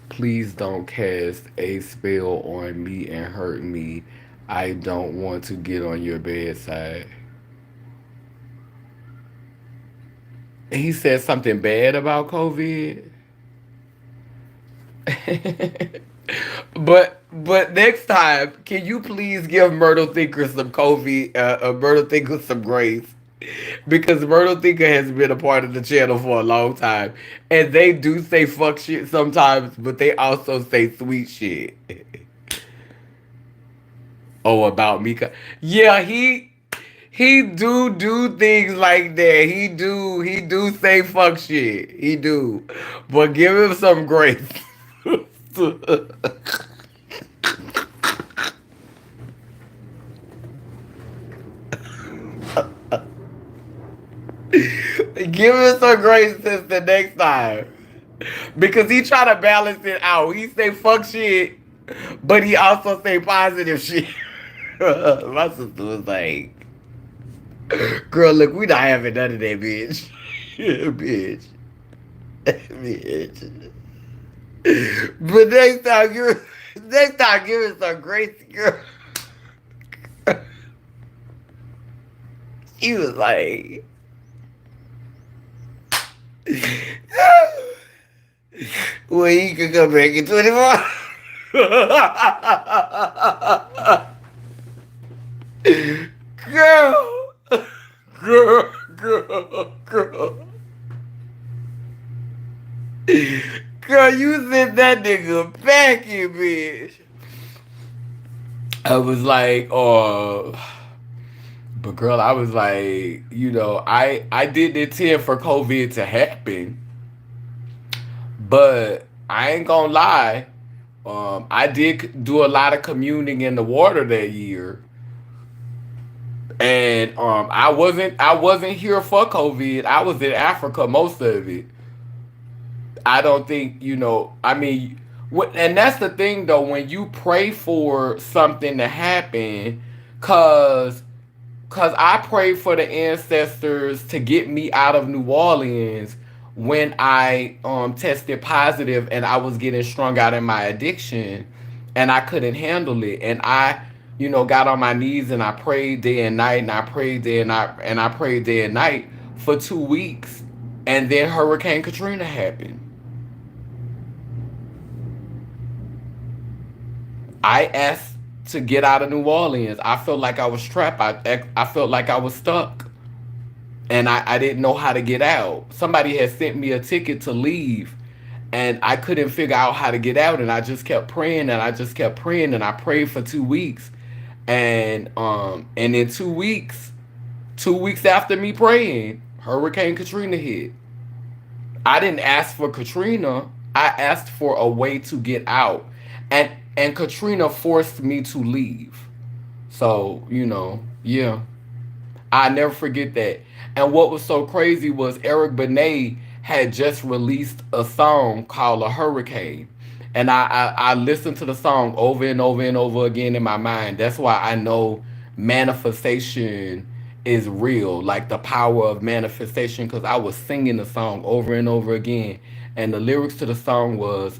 Please don't cast a spell on me and hurt me. I don't want to get on your bedside. He said something bad about COVID. but next time, can you please give Myrtle Thinker some COVID, Myrtle Thinker some grace? Because Myrtle Thinker has been a part of the channel for a long time. And they do say fuck shit sometimes, but they also say sweet shit. Oh, about Mika. Yeah, he do things like that. He do say fuck shit. He do. But give him some grace. Give him some grace since the next time. Because he try to balance it out. He say fuck shit, but he also say positive shit. My sister was like, girl, look, we not having none of that, bitch. Bitch. Bitch. But next time give us some grace, girl. She was like, well, you can come back in 24. Girl. Girl. Girl, you sent that nigga back in, bitch. I was like, oh. But girl, I was like, I didn't intend for COVID to happen, but I ain't gonna lie. I did do a lot of communing in the water that year, and I wasn't here for COVID. I was in Africa most of it. I don't think I mean, and that's the thing though. When you pray for something to happen, cause Cause I prayed for the ancestors to get me out of New Orleans when I tested positive and I was getting strung out in my addiction and I couldn't handle it. And I, got on my knees and I prayed day and night and I prayed day and I prayed day and night for 2 weeks. And then Hurricane Katrina happened. I asked to get out of New Orleans. I felt like I was trapped. I felt like I was stuck. And I didn't know how to get out. Somebody had sent me a ticket to leave and I couldn't figure out how to get out and I just kept praying and I just kept praying and I prayed for 2 weeks. And in 2 weeks, 2 weeks after me praying, Hurricane Katrina hit. I didn't ask for Katrina. I asked for a way to get out. And Katrina forced me to leave. So, yeah. I never forget that. And what was so crazy was Eric Benet had just released a song called A Hurricane. And I listened to the song over and over and over again in my mind. That's why I know manifestation is real, like the power of manifestation, because I was singing the song over and over again. And the lyrics to the song was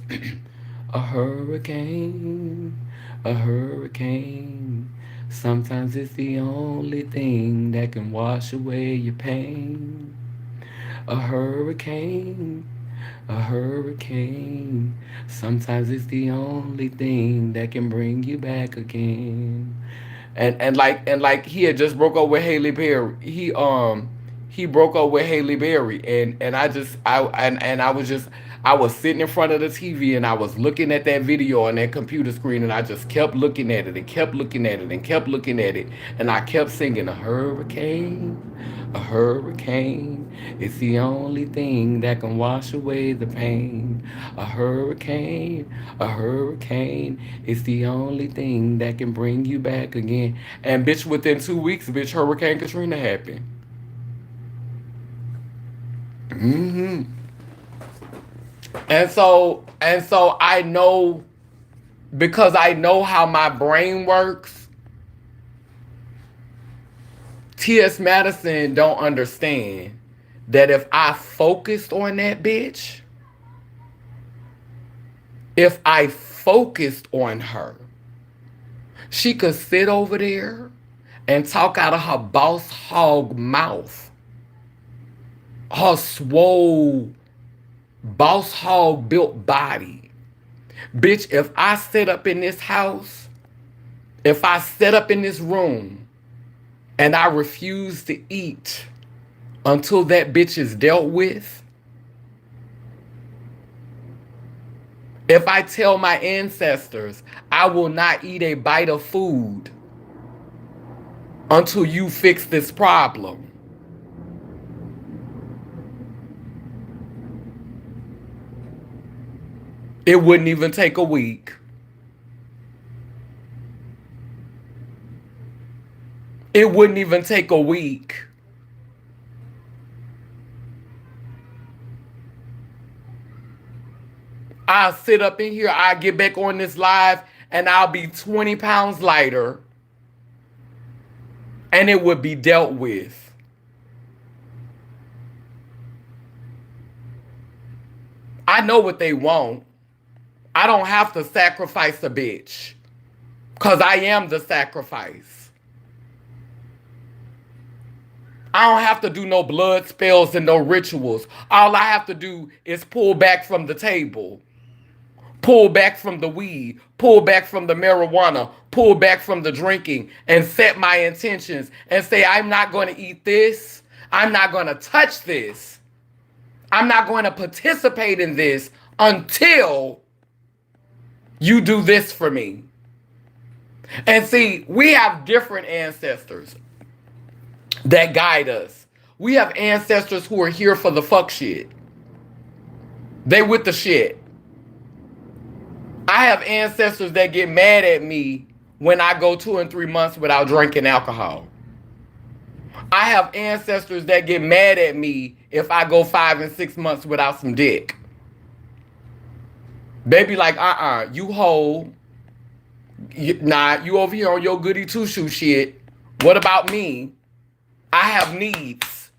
a hurricane, a hurricane. Sometimes it's the only thing that can wash away your pain. A hurricane, a hurricane. Sometimes it's the only thing that can bring you back again. And like he had just broke up with Haley Berry. He broke up with Haley Berry and I was sitting in front of the TV and I was looking at that video on that computer screen and I just kept looking at it and kept looking at it and kept looking at it and I kept singing a hurricane. It's the only thing that can wash away the pain. A hurricane. It's the only thing that can bring you back again. And bitch, within 2 weeks, bitch, Hurricane Katrina happened. hmm And so I know, because I know how my brain works. T.S. Madison don't understand that if I focused on that bitch, if I focused on her, she could sit over there and talk out of her boss hog mouth, her swole boss hog built body. Bitch, if I sit up in this house, if I sit up in this room and I refuse to eat until that bitch is dealt with, if I tell my ancestors I will not eat a bite of food until you fix this problem, it wouldn't even take a week. It wouldn't even take a week. I'll sit up in here, I'll get back on this live, and I'll be 20 pounds lighter. And it would be dealt with. I know what they want. I don't have to sacrifice a bitch. Because I am the sacrifice. I don't have to do no blood spells and no rituals. All I have to do is pull back from the table. Pull back from the weed. Pull back from the marijuana. Pull back from the drinking. And set my intentions. And say, I'm not going to eat this. I'm not going to touch this. I'm not going to participate in this until you do this for me. And see, we have different ancestors. that guide us. We have ancestors who are here for the fuck shit. They with the shit. I have ancestors that get mad at me when I go 2 and 3 months without drinking alcohol. I have ancestors that get mad at me if I go 5 and 6 months without some dick. They be like, you whole. Nah, you over here on your goody two-shoe shit. What about me? I have needs.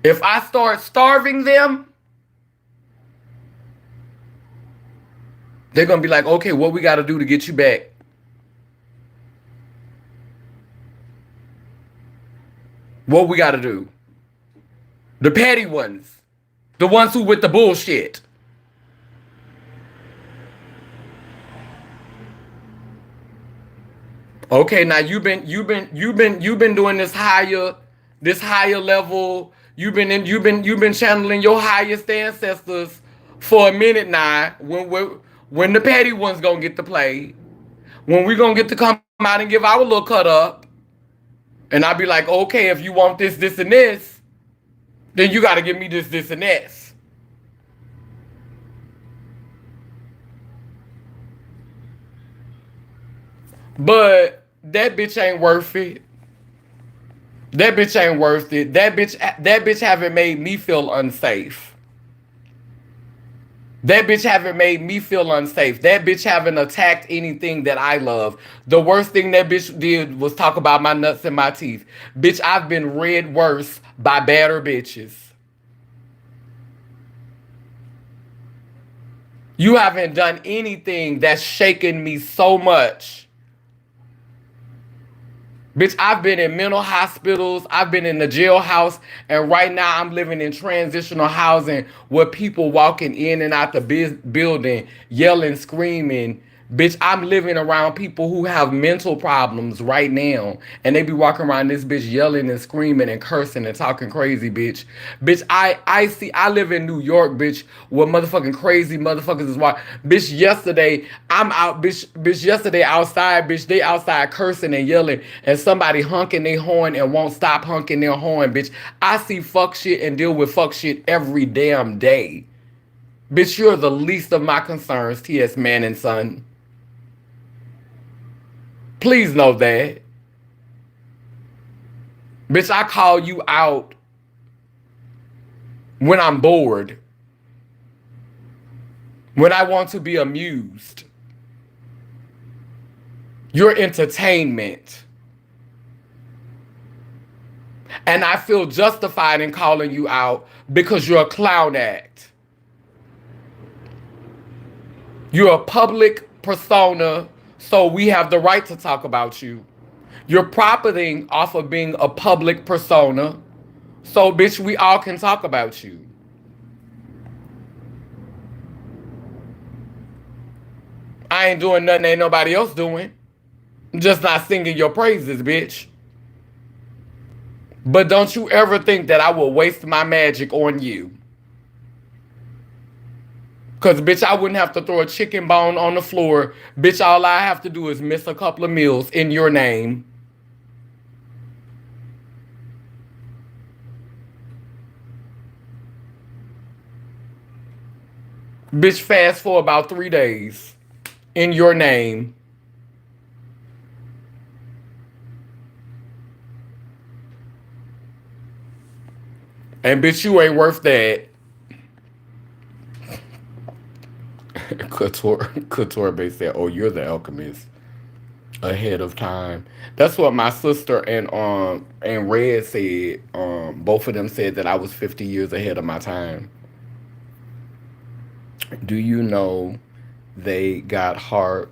If I start starving them, they're going to be like, okay, what we got to do to get you back? What we got to do? The petty ones. The ones who with the bullshit. Okay, now you've been doing this higher level. You've been channeling your highest ancestors for a minute now. When the petty ones gonna get to play, when we gonna get to come out and give our little cut up, and I'll be like, okay, if you want this, this, and this, then you gotta give me this, this, and this. But that bitch ain't worth it. That bitch ain't worth it. That bitch haven't made me feel unsafe. That bitch haven't made me feel unsafe. That bitch haven't attacked anything that I love. The worst thing that bitch did was talk about my nuts and my teeth. Bitch, I've been read worse by badder bitches. You haven't done anything that's shaken me so much. Bitch, I've been in mental hospitals. I've been in the jailhouse. And right now I'm living in transitional housing with people walking in and out the building, yelling, screaming. Bitch, I'm living around people who have mental problems right now. And they be walking around this bitch yelling and screaming and cursing and talking crazy, bitch. Bitch, I live in New York, bitch, where motherfucking crazy motherfuckers is walking. Bitch, yesterday, I'm out, bitch, yesterday outside, bitch, they outside cursing and yelling and somebody honking their horn and won't stop honking their horn, bitch. I see fuck shit and deal with fuck shit every damn day. Bitch, you're the least of my concerns, T.S. Manning, son. Please know that. Bitch, I call you out when I'm bored. When I want to be amused. You're entertainment. And I feel justified in calling you out because you're a clown act. You're a public persona, so we have the right to talk about you. You're profiting off of being a public persona, so bitch, we all can talk about you. I ain't doing nothing ain't nobody else doing. I'm just not singing your praises, bitch. But don't you ever think that I will waste my magic on you. Because, bitch, I wouldn't have to throw a chicken bone on the floor. Bitch, all I have to do is miss a couple of meals in your name. Bitch, fast for about 3 days in your name. And, bitch, you ain't worth that. Couture Bay said, oh, you're the alchemist. Ahead of time. That's what my sister and Red said. Both of them said that I was 50 years ahead of my time. Do you know they got heart,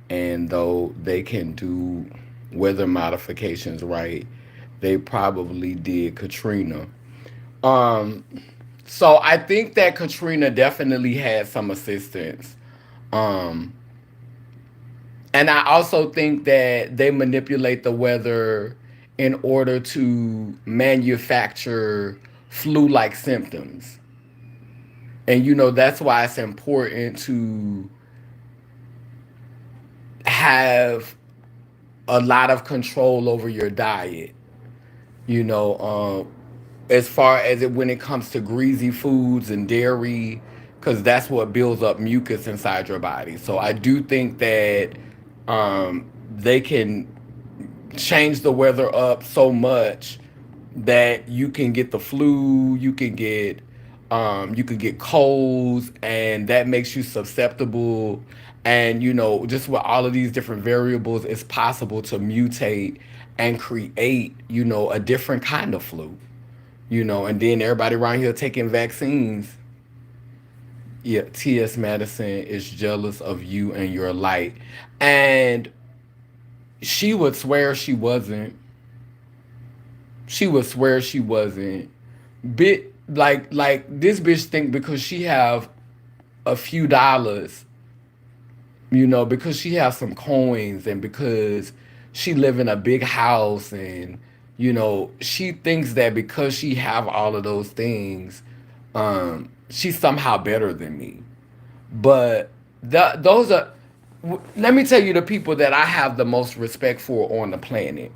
and though they can do weather modifications right, they probably did Katrina. So I think that Katrina definitely had some assistance. Um, and I also think that they manipulate the weather in order to manufacture flu-like symptoms. And that's why it's important to have a lot of control over your diet. You know, as far as it when it comes to greasy foods and dairy, because that's what builds up mucus inside your body. So I do think that they can change the weather up so much that you can get the flu, you can get colds, and that makes you susceptible. And just with all of these different variables, it's possible to mutate and create, a different kind of flu. And then everybody around here taking vaccines. Yeah, T.S. Madison is jealous of you and your light. And she would swear she wasn't. She would swear she wasn't. Bit like this bitch think because she have a few dollars, because she has some coins and because she live in a big house, and she thinks that because she have all of those things, she's somehow better than me. But those are, let me tell you, the people that I have the most respect for on the planet,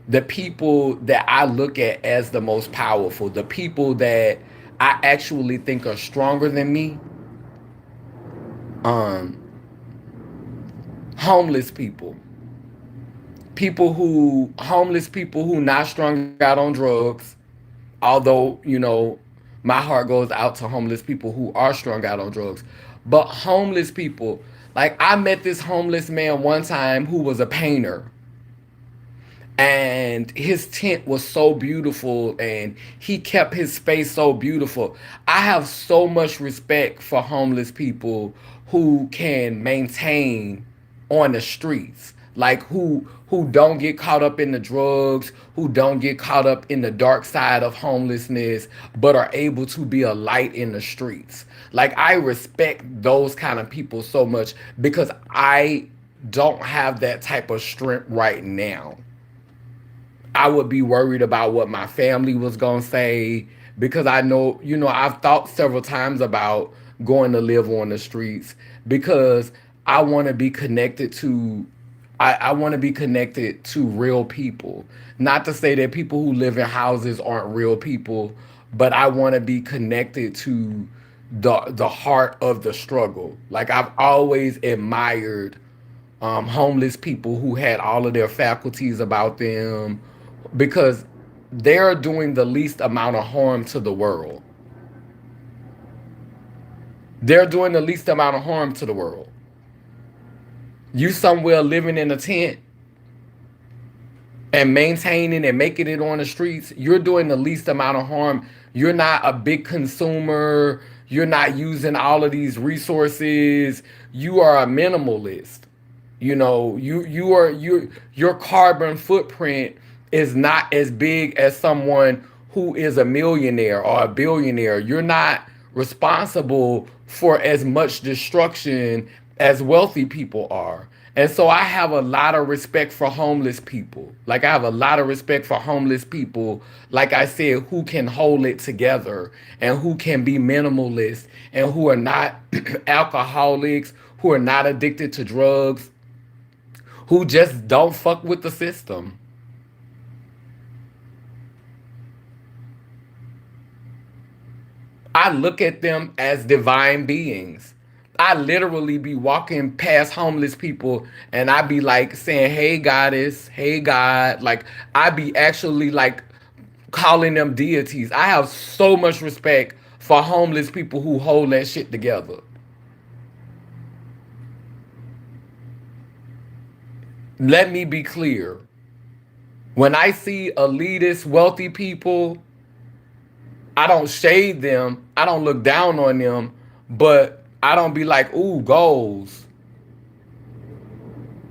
the people that I look at as the most powerful, the people that I actually think are stronger than me, um, homeless people. Homeless people who not strung out on drugs, although, my heart goes out to homeless people who are strung out on drugs. But homeless people, like I met this homeless man one time who was a painter, and his tent was so beautiful and he kept his space so beautiful. I have so much respect for homeless people who can maintain on the streets, like who don't get caught up in the drugs, who don't get caught up in the dark side of homelessness, but are able to be a light in the streets. Like I respect those kind of people so much because I don't have that type of strength right now. I would be worried about what my family was going to say because I know, I've thought several times about going to live on the streets because I want to be connected to I want to be connected to real people. Not to say that people who live in houses aren't real people, but I want to be connected to the heart of the struggle. Like I've always admired homeless people who had all of their faculties about them because they're doing the least amount of harm to the world. They're doing the least amount of harm to the world. You somewhere living in a tent and maintaining and making it on the streets, you're doing the least amount of harm. You're not a big consumer. You're not using all of these resources. You are a minimalist. Your carbon footprint is not as big as someone who is a millionaire or a billionaire. You're not responsible for as much destruction as wealthy people are. And so I have a lot of respect for homeless people. Like I have a lot of respect for homeless people, like I said, who can hold it together and who can be minimalist and who are not alcoholics, who are not addicted to drugs, who just don't fuck with the system. I look at them as divine beings. I literally be walking past homeless people and I be like saying, "Hey goddess, hey God." Like I be actually like calling them deities. I have so much respect for homeless people who hold that shit together. Let me be clear. When I see elitist wealthy people, I don't shade them. I don't look down on them, but I don't be like, "Ooh, goals."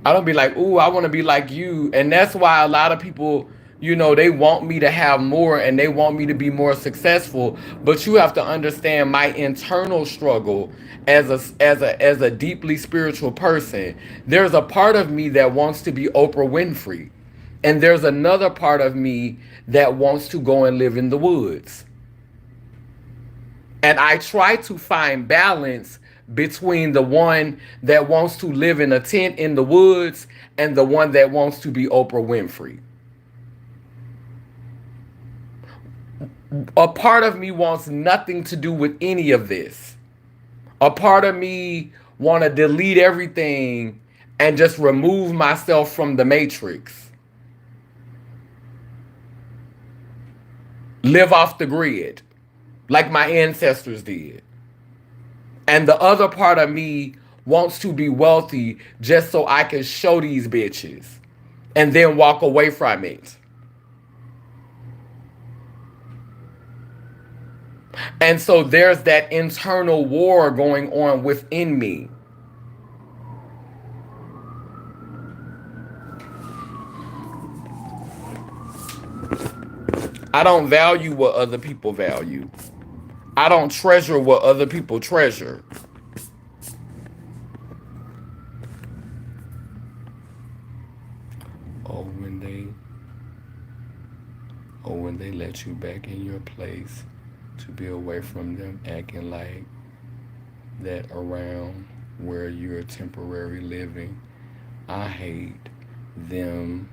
I don't be like, "Ooh, I want to be like you." And that's why a lot of people, they want me to have more and they want me to be more successful. But you have to understand my internal struggle as a deeply spiritual person. There's a part of me that wants to be Oprah Winfrey. And there's another part of me that wants to go and live in the woods. And I try to find balance between the one that wants to live in a tent in the woods and the one that wants to be Oprah Winfrey. A part of me wants nothing to do with any of this. A part of me want to delete everything and just remove myself from the matrix. Live off the grid like my ancestors did. And the other part of me wants to be wealthy just so I can show these bitches and then walk away from it. And so there's that internal war going on within me. I don't value what other people value. I don't treasure what other people treasure. Oh, when they let you back in your place to be away from them acting like that around where you're temporarily living. I hate them.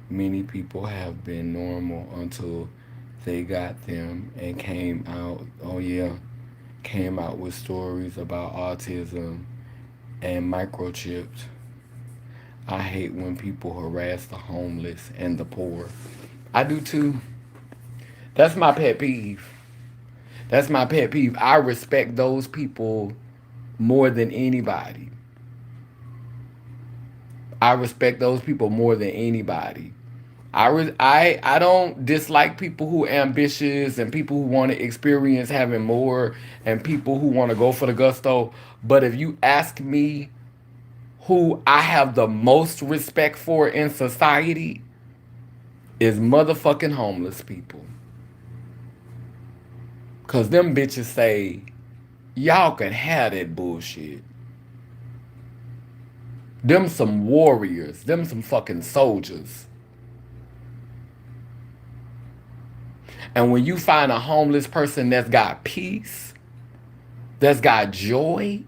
Many people have been normal until they got them and came out, came out with stories about autism and microchipped. I hate when people harass the homeless and the poor. I do too. That's my pet peeve. That's my pet peeve. I respect those people more than anybody. I respect those people more than anybody. I don't dislike people who are ambitious and people who want to experience having more and people who want to go for the gusto. But if you ask me who I have the most respect for in society, is motherfucking homeless people. Cause them bitches say, y'all can have that bullshit. Them some warriors. Them some fucking soldiers. And when you find a homeless person that's got peace, that's got joy,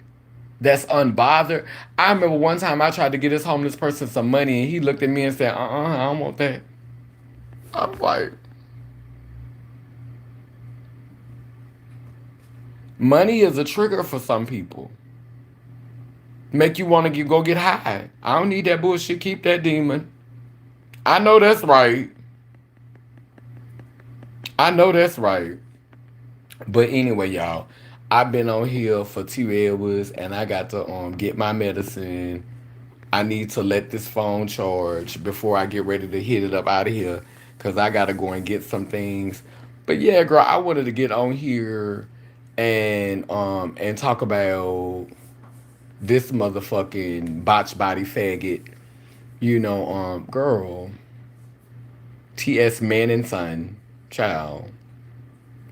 that's unbothered. I remember one time I tried to get this homeless person some money and he looked at me and said, I don't want that. I'm like, money is a trigger for some people. Make you want to go get high. I don't need that bullshit. Keep that demon. I know that's right. I know that's right. But anyway, y'all, I've been on here for 2 hours and I got to get my medicine. I need to let this phone charge before I get ready to hit it up out of here because I got to go and get some things. But yeah, girl, I wanted to get on here and talk about this motherfucking botch body faggot. Girl, T.S. Man and Son, child.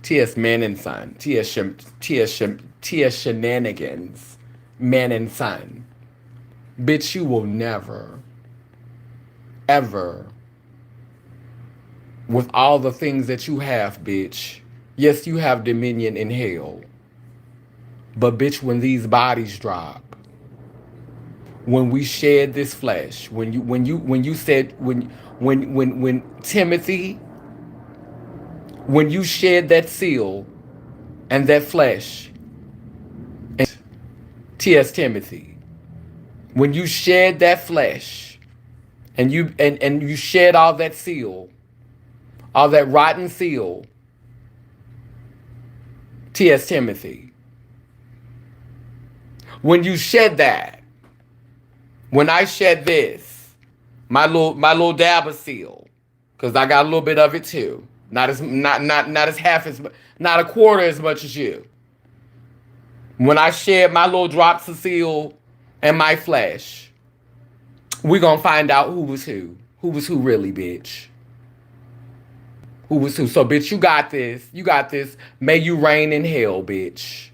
T.S. Man and Son. T.S. Shenanigans. Man and Son. Bitch, you will never, ever, with all the things that you have, bitch. Yes, you have dominion in hell. But bitch, when these bodies drop, when we shed this flesh, when Timothy, when you shed that seal and that flesh, and T.S. Timothy, when you shed that flesh and you shed all that seal, all that rotten seal, T.S. Timothy, when you shed that, when I shed this, my little dab of seal, because I got a little bit of it too. Not as half as, not a quarter as much as you. When I shed my little drops of seal and my flesh, we gonna find out who was who. Who was who really, bitch. Who was who. So, bitch, you got this. You got this. May you reign in hell, bitch.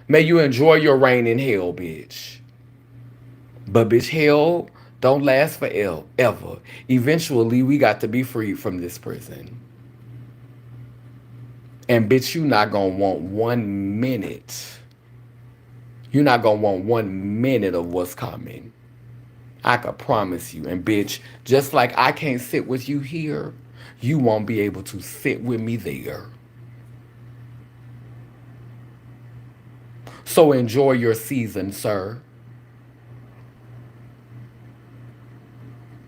May you enjoy your reign in hell, bitch. But, bitch, hell don't last forever. Ever. Eventually, we got to be freed from this prison. And, bitch, you not gonna want 1 minute You're not going to want 1 minute of what's coming. I could promise you. And bitch, just like I can't sit with you here, you won't be able to sit with me there. So enjoy your season, sir.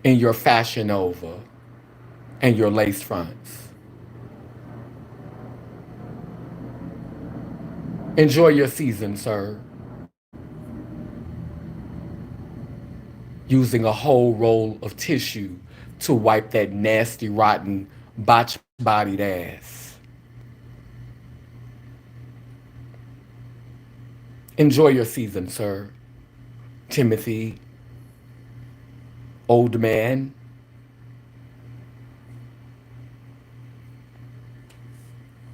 In your Fashion Nova and your lace fronts. Enjoy your season, sir. Using a whole roll of tissue to wipe that nasty, rotten, botch-bodied ass. Enjoy your season, sir. Timothy, old man.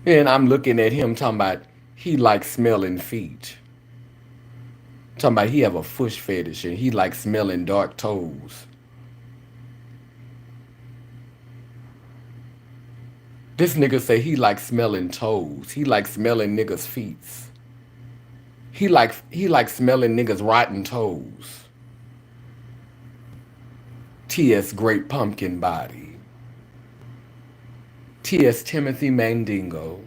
And I'm looking at him talking about he likes smelling feet. Talking about he have a foot fetish and he likes smelling dark toes. This nigga say he likes smelling toes. He likes smelling niggas' feet. He likes smelling niggas' rotten toes. T.S. Great Pumpkin Body. T.S. Timothy Mandingo.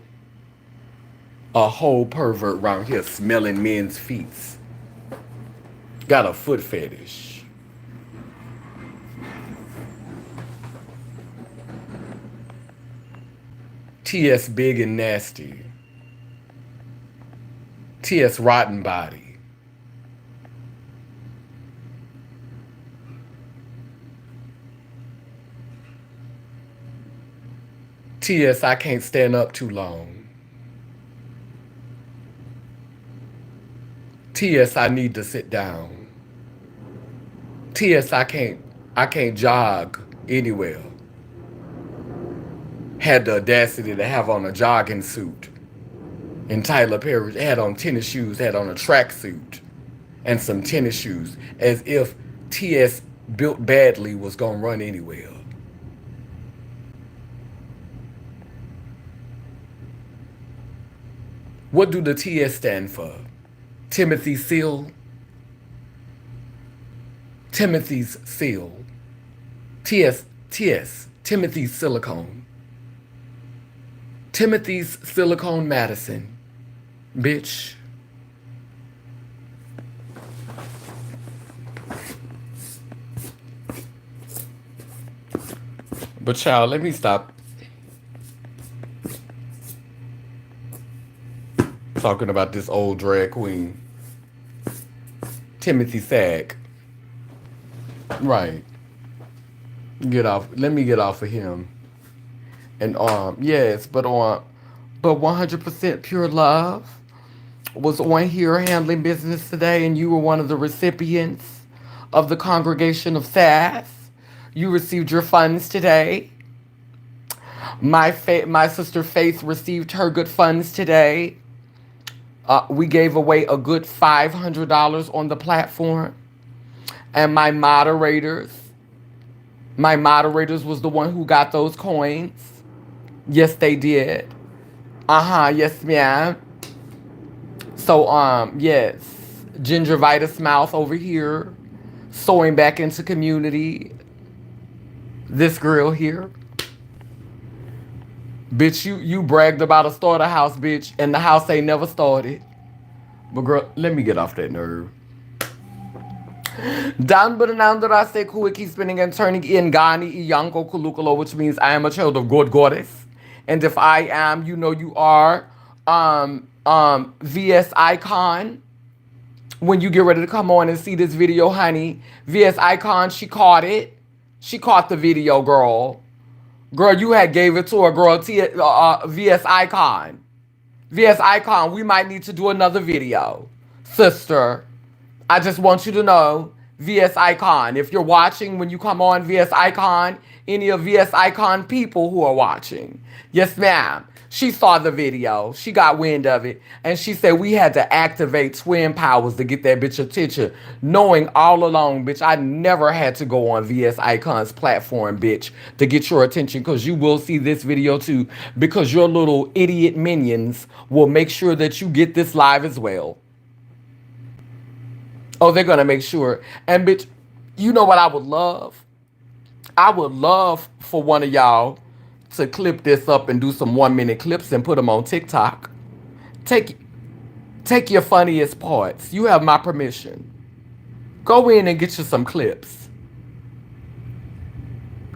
A whole pervert round here smelling men's feet. Got a foot fetish. T.S. Big and Nasty. T.S. Rotten Body. T.S. I can't stand up too long. T.S. I need to sit down. T.S. I can't jog anywhere. Had the audacity to have on a jogging suit. And Tyler Perry had on tennis shoes, had on a tracksuit and some tennis shoes, as if T.S. built badly was gonna run anywhere. What do the T.S. stand for? Timothy Seal? Timothy's Seal. T.S. Timothy's Silicone. Timothy's Silicone Madison. Bitch. But child, let me stop talking about this old drag queen. Timothy Sag. Right. Get off. Let me get off of him. And yes, but 100% Pure Love was on here handling business today, and you were one of the recipients of the Congregation of SAS. You received your funds today. My sister Faith received her good funds today. We gave away a good $500 on the platform. And my moderators was the one who got those coins. Yes, they did. Yes, ma'am. So, yes. Gingivitis Mouth over here. Sewing back into community. This girl here. Bitch, you bragged about a starter house, bitch, and the house ain't never started. But girl, let me get off that nerve. Down but now that I say Kuwa keep spinning and turning in Gani Iyanko Kulukalo, which means I am a child of God goddess. And if I am, you know you are VS Icon. When you get ready to come on and see this video, honey, VS Icon, she caught it. She caught the video, girl. Girl, you had gave it to her, girl. VS Icon. VS Icon, we might need to do another video. Sister, I just want you to know, VS Icon, if you're watching when you come on VS Icon, any of VS Icon people who are watching, yes, ma'am. She saw the video. She got wind of it. And she said we had to activate twin powers to get that bitch attention. Knowing all along, bitch, I never had to go on VS Icon's platform, bitch, to get your attention. Because you will see this video too. Because your little idiot minions will make sure that you get this live as well. Oh, they're gonna make sure. And bitch, you know what I would love? I would love for one of y'all to clip this up and do some 1 minute clips and put them on TikTok. Take take your funniest parts. You have my permission. Go in and get you some clips.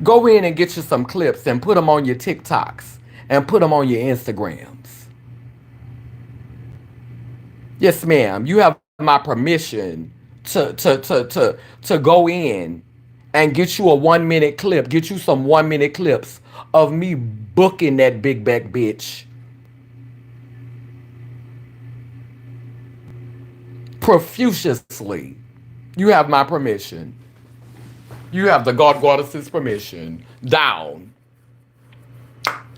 Go in and get you some clips and put them on your TikToks and put them on your Instagrams. Yes, ma'am. You have my permission to go in and get you a 1 minute clip. Get you some 1 minute clips of me booking that big back bitch profusely. You have my permission. You have the God Goddess's permission. Down.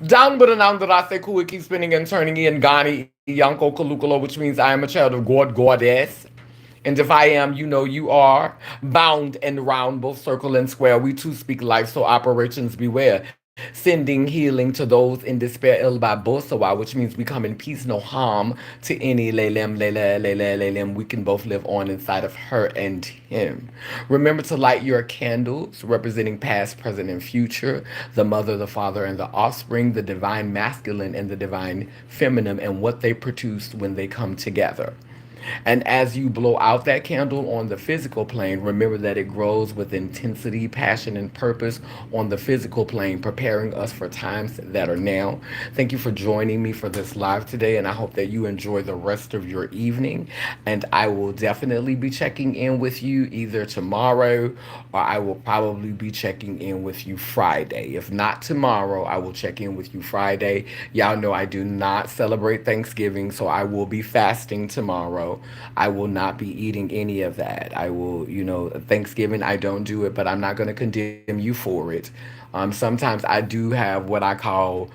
Down with an that I say cool, keep spinning and turning in Ghani Yanko Kalukalo, which means I am a child of God Goddess. And if I am, you know you are. Bound and round, both circle and square. We too speak life, so operations beware. Sending healing to those in despair, ill by bosawa, which means we come in peace, no harm to any lelem, lele, lele, lelem. We can both live on inside of her and him. Remember to light your candles, representing past, present, and future, the mother, the father, and the offspring, the divine masculine and the divine feminine, and what they produce when they come together. And as you blow out that candle on the physical plane, remember that it grows with intensity, passion, and purpose on the physical plane, preparing us for times that are now. Thank you for joining me for this live today, and I hope that you enjoy the rest of your evening. And I will definitely be checking in with you either tomorrow or I will probably be checking in with you Friday. If not tomorrow, I will check in with you Friday. Y'all know I do not celebrate Thanksgiving, so I will be fasting tomorrow. I will not be eating any of that. I will, Thanksgiving, I don't do it, but I'm not going to condemn you for it. Sometimes I do have what I call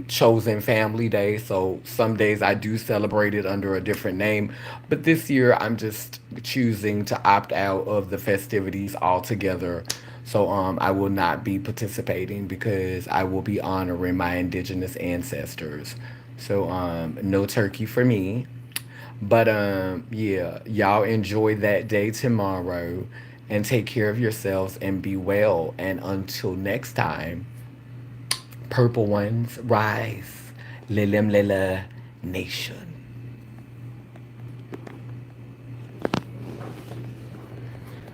chosen family day. So some days I do celebrate it under a different name. But this year I'm just choosing to opt out of the festivities altogether. So I will not be participating because I will be honoring my indigenous ancestors. So no turkey for me. But yeah, y'all enjoy that day tomorrow and take care of yourselves and be well. And until next time, purple ones rise. Lilim Lila Nation.